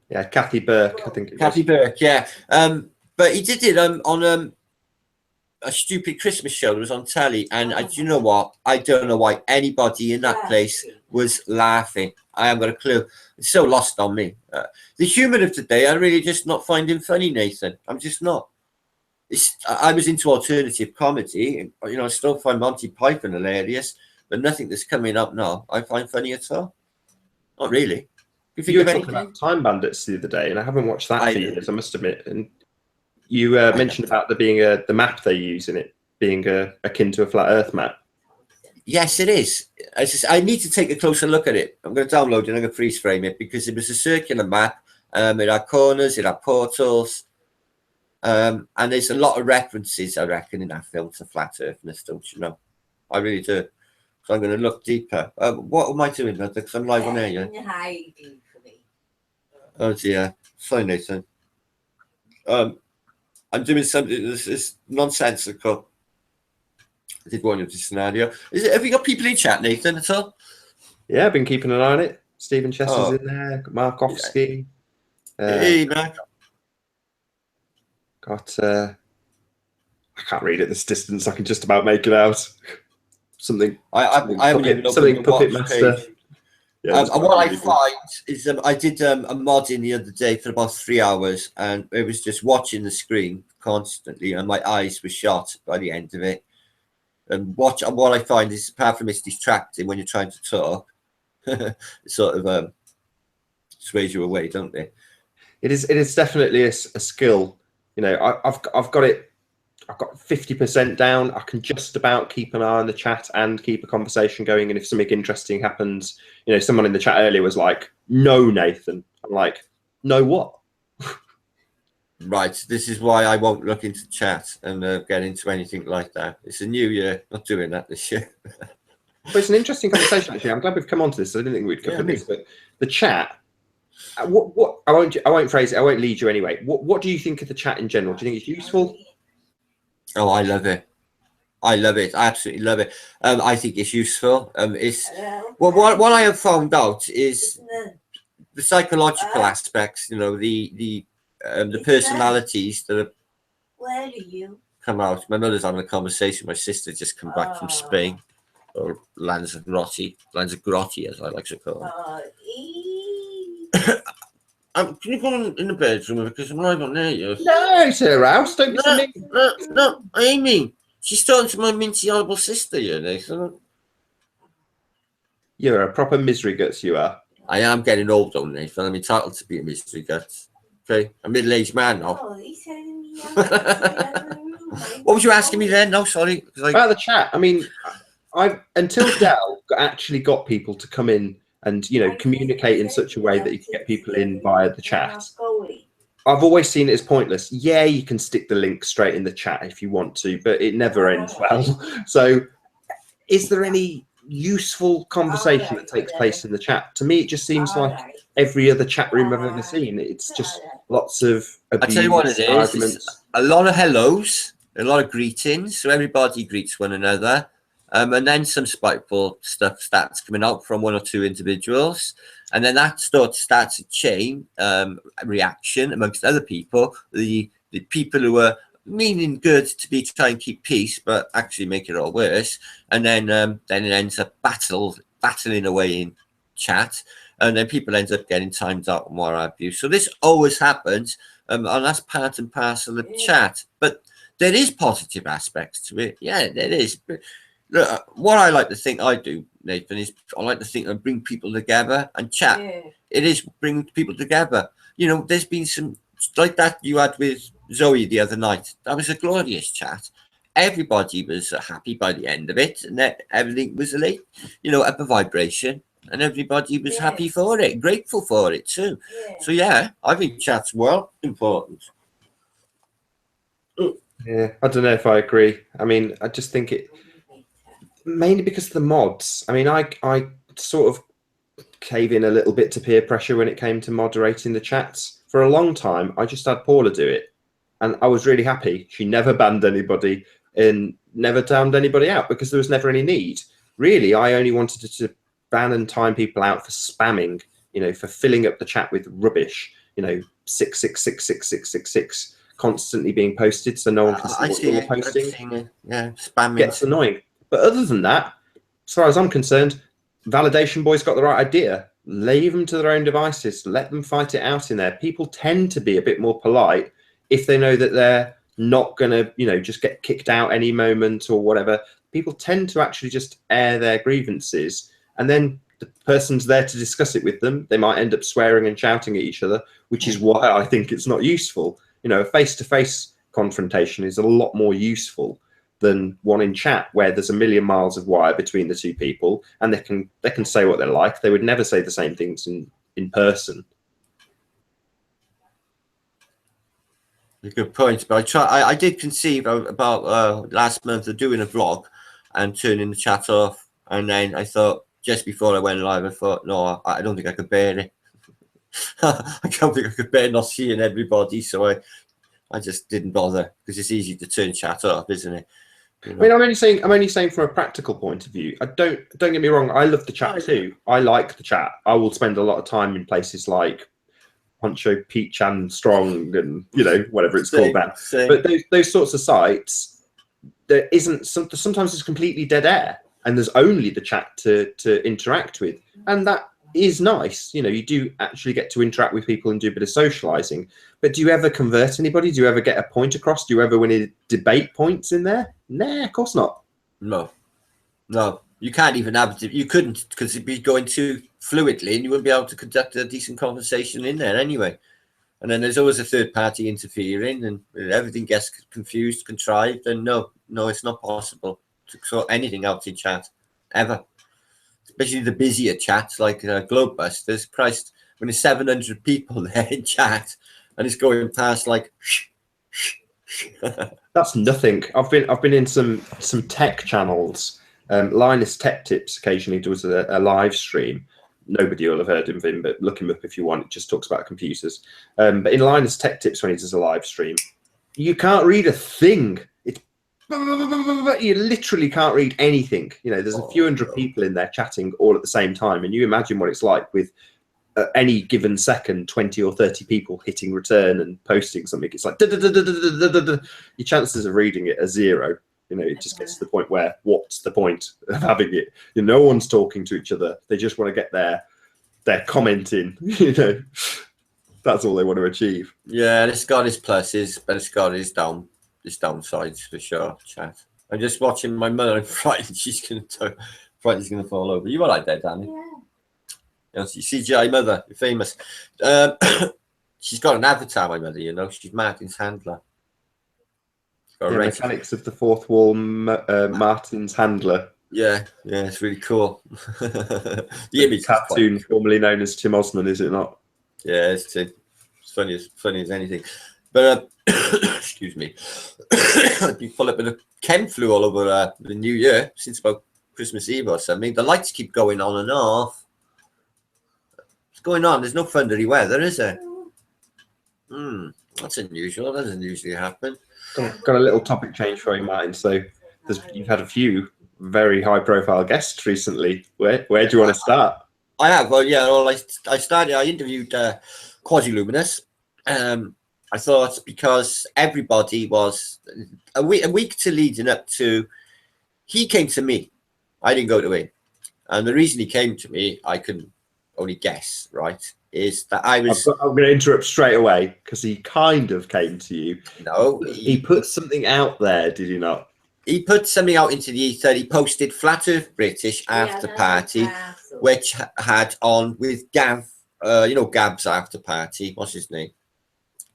Yeah, Kathy Burke, I think it was. Kathy Burke, yeah. But he did it on a stupid Christmas show that was on telly, and do you know what? I don't know why anybody in that place was laughing. I haven't got a clue. It's so lost on me. The humour of today, I really just not finding funny, Nathan. I'm just not. I was into alternative comedy, and you know, I still find Monty Python hilarious, but nothing that's coming up now I find funny at all. Not really. You were talking about Time Bandits the other day, and I haven't watched that for years, I must admit. And you mentioned about there being the map they use in it being akin to a flat Earth map. Yes, it is. I need to take a closer look at it. I'm going to download it and I'm going to freeze frame it, because it was a circular map. It had corners, it had portals, and there's a lot of references, I reckon, in that film to flat Earthness, don't you know? I really do. So I'm going to look deeper. What am I doing? Because I'm live on air, yeah? Oh dear. Sorry, Nathan. I'm doing something that's nonsensical. I did warn you of this scenario. Have you got people in chat, Nathan, at all? Yeah, I've been keeping an eye on it. Stephen Chester's in there. Markovsky. Yeah. Hey, Mark. Got. I can't read at this distance. I can just about make it out. Something. I haven't even something Puppet Master. Yeah, and what I find is I did a modding the other day for about 3 hours, and it was just watching the screen constantly, and my eyes were shot by the end of it. And what I find is, apart from it's distracting when you're trying to talk, it sort of sways you away, don't they? It is definitely a skill. You know, I've got it. I've got 50% down. I can just about keep an eye on the chat and keep a conversation going. And if something interesting happens, you know, someone in the chat earlier was like, "No, Nathan." I'm like, "No, what?" Right. This is why I won't look into chat and get into anything like that. It's a new year. Not doing that this year. But it's an interesting conversation, actually. I'm glad we've come on to this. I didn't think we'd cover this, but the chat. What I won't phrase it. I won't lead you anyway. What do you think of the chat in general? Do you think it's useful? Oh, I love it. I love it. I absolutely love it. I think it's useful. It's what I have found out is the psychological aspects. You know, the personalities that have come out. My mother's having a conversation. My sister just come back from Spain, or Lanzarote, as I like to call it. Can you go in the bedroom, because I'm live on there, you? No, it's her house. Don't be silly. No, Amy. She's talking to my minty horrible sister, you Nathan. You're a proper misery guts, you are. I am getting old, though, Nathan. I'm entitled to be a misery guts. Okay, I'm a middle-aged man now. What was you asking me then? No, sorry. About the chat. I mean, until Dell actually got people to come in and, you know, communicate in such a way that you can get people in via the chat. I've always seen it as pointless. Yeah, you can stick the link straight in the chat if you want to, but it never ends well. So is there any useful conversation that takes place in the chat? To me, it just seems like every other chat room I've ever seen. It's just lots of abuse, I'll tell you what it is. arguments. It's a lot of hellos, a lot of greetings. So everybody greets one another. And then some spiteful stuff starts coming out from one or two individuals. And then that starts a chain reaction amongst other people. The people who are meaning good to be trying to keep peace, but actually make it all worse. And then it ends up battling away in chat. And then people end up getting timed out and what have you. So this always happens. And that's part and parcel of chat. But there is positive aspects to it. Yeah, there is. But look, what I like to think I do, Nathan, is I like to think I bring people together and chat. Yeah. It is bringing people together. You know, there's been some like that you had with Zoe the other night. That was a glorious chat. Everybody was happy by the end of it, and everything was up a vibration, and everybody was happy for it, grateful for it too. Yeah. So yeah, I think chat's well important. Yeah, I don't know if I agree. I mean, I just think it. Mainly because of the mods. I mean, I sort of cave in a little bit to peer pressure when it came to moderating the chats. For a long time, I just had Paula do it. And I was really happy. She never banned anybody and never timed anybody out because there was never any need. Really, I only wanted to ban and time people out for spamming, you know, for filling up the chat with rubbish, you know, 6666666, constantly being posted, so no one can see I what see you're it. posting. I've seen it. Yeah, spamming. Gets annoying. But other than that, as far as I'm concerned, Validation Boy's got the right idea. Leave them to their own devices. Let them fight it out in there. People tend to be a bit more polite if they know that they're not going to, just get kicked out any moment or whatever. People tend to actually just air their grievances, and then the person's there to discuss it with them. They might end up swearing and shouting at each other, which is why I think it's not useful. A face-to-face confrontation is a lot more useful than one in chat, where there's a million miles of wire between the two people, and they can say what they like. They would never say the same things in person. A good point, but I did conceive about last month of doing a vlog and turning the chat off, and then I thought, just before I went live, I thought, no, I don't think I could bear it. I don't think I could bear not seeing everybody, so I just didn't bother, because it's easy to turn chat off, isn't it? I mean, I'm only saying from a practical point of view. Don't get me wrong. I love the chat too. I like the chat. I will spend a lot of time in places like Poncho, Peach, and Strong, and whatever it's called now. But those sorts of sites, there isn't. Sometimes it's completely dead air, and there's only the chat to interact with, and that is nice. You do actually get to interact with people and do a bit of socializing. But do you ever convert anybody? Do you ever get a point across? Do you ever win any debate points in there? Nah, of course not. No, you can't even have it. You couldn't, because it'd be going too fluidly, and you wouldn't be able to conduct a decent conversation in there anyway. And then there's always a third party interfering, and everything gets confused, contrived. And no, it's not possible to sort anything out in chat ever. Especially the busier chats like Globebusters. Christ, when there's 700 people there in chat, and it's going past like. That's nothing. I've been in some tech channels. Linus Tech Tips occasionally does a live stream. Nobody will have heard of him, but look him up if you want. It just talks about computers. But in Linus Tech Tips, when he does a live stream, you can't read a thing. It's you literally can't read anything. There's a few hundred people in there chatting all at the same time, and you imagine what it's like with any given second, 20 or 30 people hitting return and posting something. It's like your chances of reading it are zero. It just gets to the point where, what's the point of having it? No one's talking to each other. They just want to get their comment in. That's all they want to achieve. Yeah, it's got its pluses, but it's got its downsides for sure. Chat. I'm just watching my mother. I'm frightened she's going to fall over. You all right there, Danny? Yeah. CGI mother, you're famous. She's got an avatar, my mother. She's Martin's handler. Mechanics of the Fourth Wall, Martin's handler. Yeah, it's really cool. The image cartoon formerly known as Tim Osman, is it not? Yeah, it's funny as anything. But excuse me, I've been full up with a chem flu all over the new year since about Christmas Eve or something. The lights keep going on and off. What's going on? There's no thundery weather, is there? That's unusual. That doesn't usually happen. Got a little topic change for you, Martin. So you've had a few very high-profile guests recently. Where do you want to start? I have. Well, yeah. Well, I interviewed Quasi-Luminous. I thought, because everybody was a week to leading up to, he came to me. I didn't go to him, and the reason he came to me, I can only guess, right? Is that I was. I'm going to interrupt straight away, because he kind of came to you. No, he put something out there, did he not? He put something out into the ether. He posted Flat Earth British After Party, which had on with Gav. Gav's After Party. What's his name?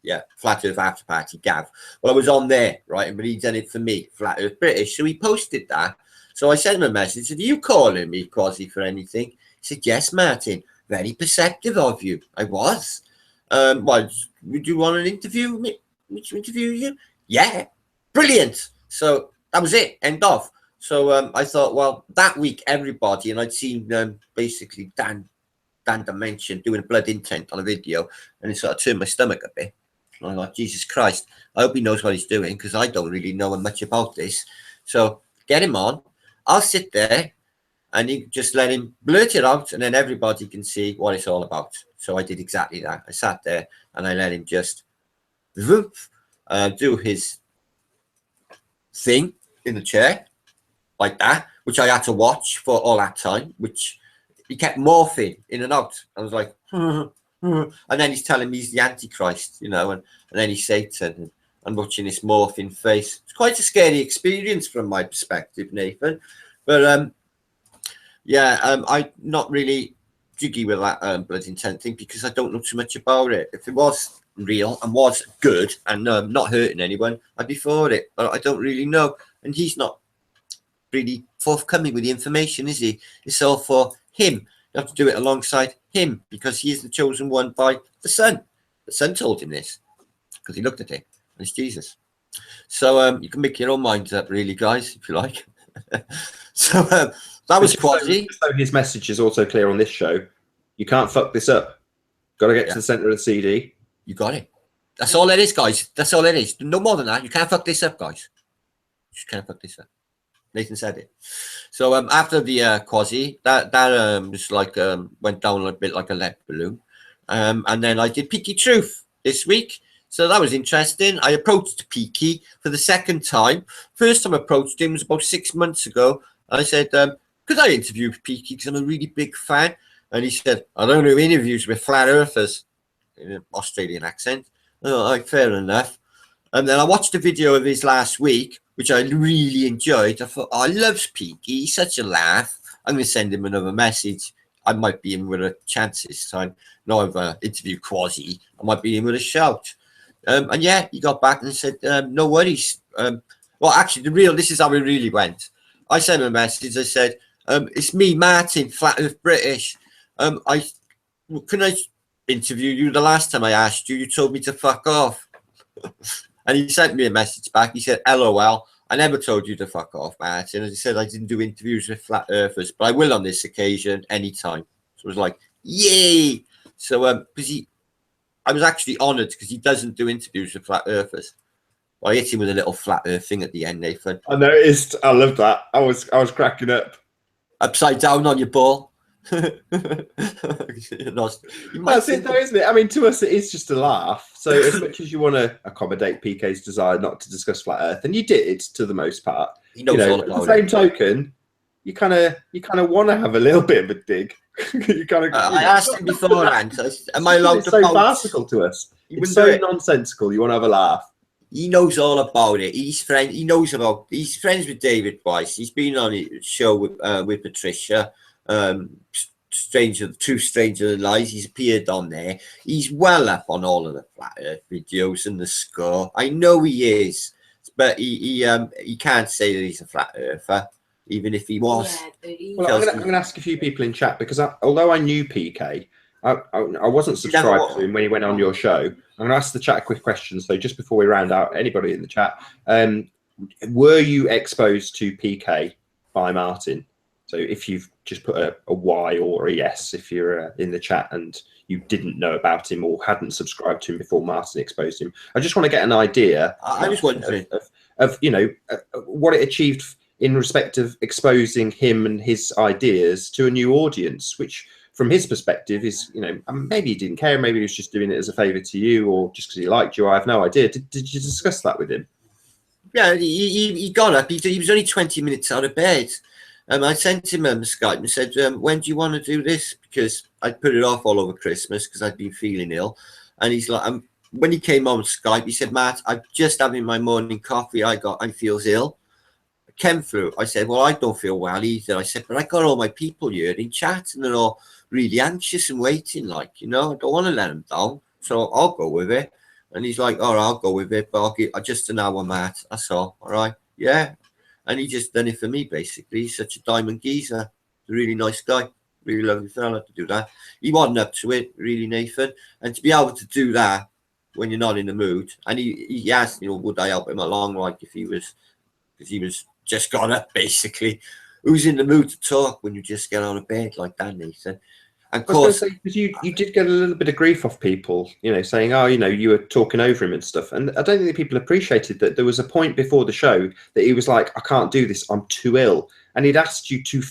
Yeah, Flat Earth After Party, Gav. Well, I was on there, right? But he'd done it for me, Flat Earth British. So he posted that. So I sent him a message. I said, "Are you calling me, Quasi, for anything?" He said, "Yes, Martin. Very perceptive of you." I was. Would you want an interview? Me to interview you? Yeah, brilliant. So that was it. End off. So I thought, well, that week everybody, and I'd seen basically Dan Dimension doing blood intent on a video, and it sort of turned my stomach a bit. And I thought, Jesus Christ, I hope he knows what he's doing, because I don't really know much about this. So get him on. I'll sit there, and you just let him blurt it out, and then everybody can see what it's all about. So I did exactly that. I sat there, and I let him just, do his thing in the chair like that, which I had to watch for all that time, which he kept morphing in and out. I was like, and then he's telling me he's the Antichrist, and then he's Satan, and watching this morphing face. It's quite a scary experience from my perspective, Nathan. But I'm not really jiggy with that blood intent thing because I don't know too much about it. If it was real and was good and not hurting anyone, I'd be for it. But I don't really know, and he's not really forthcoming with the information, is he? It's all for him. You have to do it alongside him because he is the chosen one by the Son. The Son told him this because he looked at it, and it's Jesus. So you can make your own minds up, really, guys, if you like. So that was quasi. So his message is also clear on this show. You can't fuck this up. Got to get to the center of the CD. You got it. That's all it is, guys. That's all it is. No more than that. You can't fuck this up, guys. You just can't fuck this up. Nathan said it. So after the quasi, that was like went down a bit like a lead balloon, and then I did Peaky Truth this week. So that was interesting. I approached Peaky for the second time. First time I approached him was about 6 months ago. I said, could I interview Peaky because I'm a really big fan? And he said, I don't do interviews with flat earthers, in an Australian accent. Oh, like, fair enough. And then I watched a video of his last week, which I really enjoyed. I thought, I love Peaky. He's such a laugh. I'm going to send him another message. I might be in with a chance this time. No, I've interviewed Quasi. I might be in with a shout. And yeah, he got back and said, no worries. Well, actually, this is how it really went. I sent him a message. I said, it's me, Martin, Flat Earth British. Can I interview you? The last time I asked you, you told me to fuck off. And he sent me a message back. He said, LOL, I never told you to fuck off, Martin. And he said, I didn't do interviews with flat earthers, but I will on this occasion anytime. So it was like, yay. So because I was actually honoured because he doesn't do interviews with flat earthers. Well, I hit him with a little flat earth thing at the end, Nathan. I noticed. I love that. I was cracking up. Upside down on your ball. That's it though, isn't it? I mean, to us it is just a laugh. So as much as you want to accommodate PK's desire not to discuss flat earth, and you did to the most part, he knows all about it. Same token, you kind of want to have a little bit of a dig. You kind of. I asked him beforehand. Am I allowed to? It's so farcical to us. It's so nonsensical. You want to have a laugh. He knows all about it. He's friends with David Weiss. He's been on a show with Patricia. True Stranger Than Lies. He's appeared on there. He's well up on all of the flat earth videos and the score. I know he is, but he can't say that he's a flat earther, even if he was. Well, I'm going to ask a few people in chat because although I knew PK, I wasn't subscribed to him when he went on your show. I'm going to ask the chat a quick question. So just before we round out, anybody in the chat, were you exposed to PK by Martin? So if you've just put a Y or a yes, if you're in the chat and you didn't know about him or hadn't subscribed to him before Martin exposed him, I just want to get an idea. I was wondering of what it achieved in respect of exposing him and his ideas to a new audience, which from his perspective is, maybe he didn't care, maybe he was just doing it as a favour to you or just because he liked you. I have no idea. Did you discuss that with him? Yeah, he got up. He was only 20 minutes out of bed. I sent him Skype and said, when do you want to do this? Because I'd put it off all over Christmas because I'd been feeling ill. And he's like, when he came on Skype, he said, Matt, I'm just having my morning coffee. I feels ill. I came through. I said, well, I don't feel well either. I said, but I got all my people here in chat and they're all really anxious and waiting, I don't want to let them down. So I'll go with it. And he's like, all right, I'll go with it, but I'll give just an hour, Matt. That's all. All right. Yeah. And he just done it for me, basically. He's such a diamond geezer. A really nice guy. Really lovely fella to do that. He wasn't up to it, really, Nathan. And to be able to do that when you're not in the mood. And he asked, would I help him along, if he was, because he was just got up, basically. Who's in the mood to talk when you just get out of bed like that, Nathan? And of course, because you did get a little bit of grief off people, saying, you were talking over him and stuff. And I don't think people appreciated that there was a point before the show that he was like, I can't do this, I'm too ill. And he'd asked you to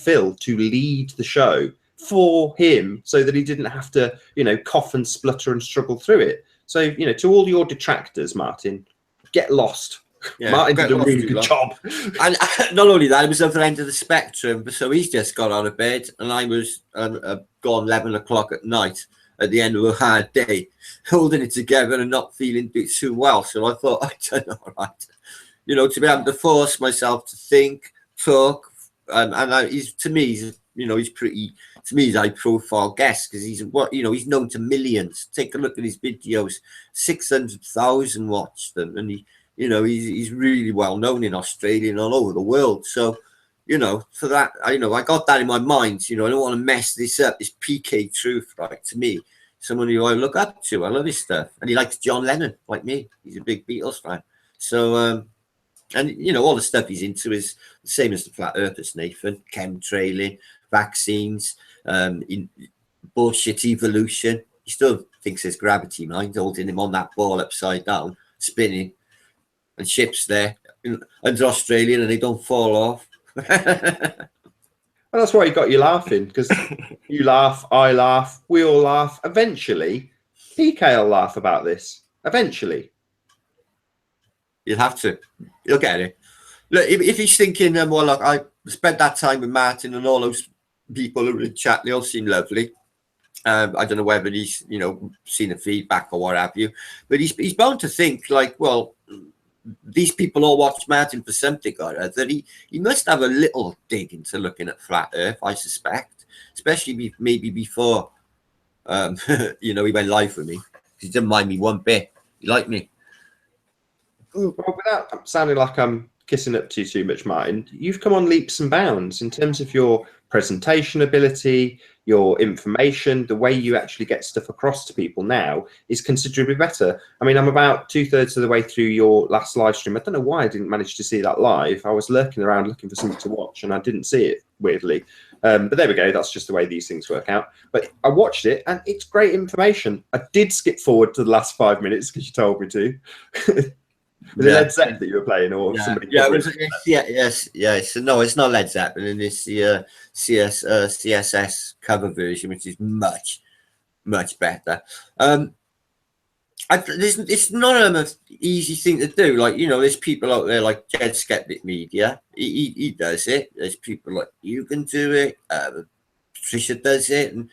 lead the show for him so that he didn't have to, cough and splutter and struggle through it. So, to all your detractors, Martin, get lost. Yeah, Martin get did a lost really too good long. job. And not only that, it was the other end of the spectrum. So he's just got out of bed, and I was gone 11 o'clock at night at the end of a hard day, holding it together and not feeling too well. So I thought, I don't know, all right. You know, to be able to force myself to think, talk, and he's, to me, he's pretty, to me, he's a high profile guest because he's he's known to millions. Take a look at his videos, 600,000 watched them, and he's really well known in Australia and all over the world. So, for that, I got that in my mind. I don't want to mess this up. This PK Truth, right? To me, someone who I look up to. I love his stuff, and he likes John Lennon, like me. He's a big Beatles fan. So, and all the stuff he's into is the same as the flat earthers, Nathan. Chemtrailing, vaccines, bullshit evolution. He still thinks there's gravity, mind, holding him on that ball upside down, spinning. And ships there under Australian, and they don't fall off. Well, that's why he got you laughing, because you laugh, I laugh, we all laugh. Eventually, PK will laugh about this. Eventually. You'll have to. You'll get it. Look, if he's thinking, well, look, I spent that time with Martin and all those people who were in chat, they all seem lovely. I don't know whether he's, seen the feedback or what have you, but he's bound to think like, well, these people all watch Martin for something or other. He must have a little dig into looking at flat Earth, I suspect, especially maybe before he went live with me. He didn't mind me one bit. He liked me. Well, without sounding like I'm kissing up to you too much, Martin, you've come on leaps and bounds in terms of your presentation ability, your information. The way you actually get stuff across to people now is considerably better. I mean, I'm about 2/3 of the way through your last live stream. I don't know why I didn't manage to see that live. I was lurking around looking for something to watch and I didn't see it, weirdly. But there we go. That's just the way these things work out. But I watched it and it's great information. I did skip forward to the last 5 minutes because you told me to. Was it Led Zeppelin that you were playing, or somebody? Yes. No, it's not Led Zeppelin. It's the CSS cover version, which is much better. It's not an easy thing to do. Like, there's people out there like Jed Skeptic Media. He does it. There's people like you can do it. Patricia does it, and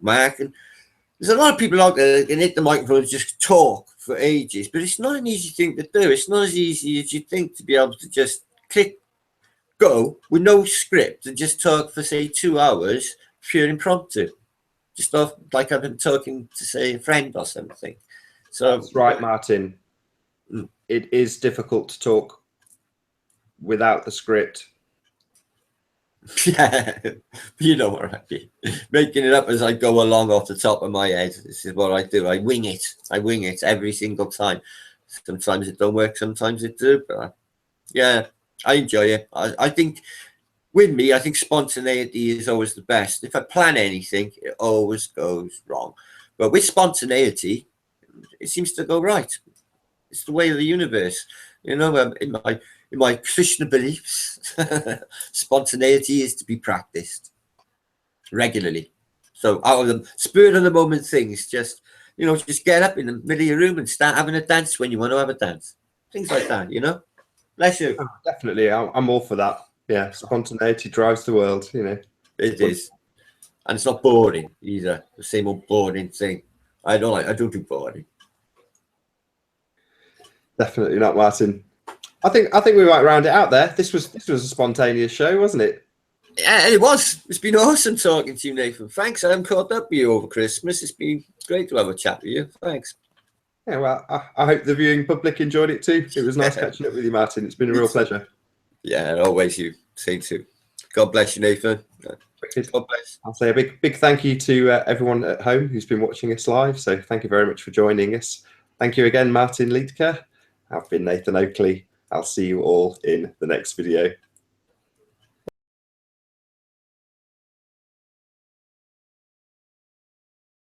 Mark, and there's a lot of people out there that can hit the microphone and just talk for ages, but it's not an easy thing to do. It's not as easy as you think to be able to just click go with no script and just talk for, say, 2 hours, pure impromptu. Just off like I've been talking to, say, a friend or something. So that's right, Martin. It is difficult to talk without the script. Yeah, you know what I mean. Making it up as I go along off the top of my head. This is what I do. I wing it every single time. Sometimes it don't work, sometimes it do. But yeah, I enjoy it. I think with me, I think spontaneity is always the best. If I plan anything, it always goes wrong. But with spontaneity, it seems to go right. It's the way of the universe. In my Krishna beliefs, spontaneity is to be practiced regularly. So out of the spirit of the moment things, just get up in the middle of your room and start having a dance when you want to have a dance. Things like that, Bless you. Oh, definitely, I'm all for that. Yeah, spontaneity drives the world, It is. And it's not boring either. The same old boring thing. I don't do boring. Definitely not, Martin. I think we might round it out there. This was a spontaneous show, wasn't it? Yeah, it was. It's been awesome talking to you, Nathan. Thanks. I haven't caught up with you over Christmas. It's been great to have a chat with you. Thanks. Yeah, well, I hope the viewing public enjoyed it too. It was nice catching up with you, Martin. It's been a real pleasure. Yeah, always you. Same too. God bless you, Nathan. God bless. I'll say a big thank you to everyone at home who's been watching us live. So thank you very much for joining us. Thank you again, Martin Liedtke. I've been Nathan Oakley. I'll see you all in the next video.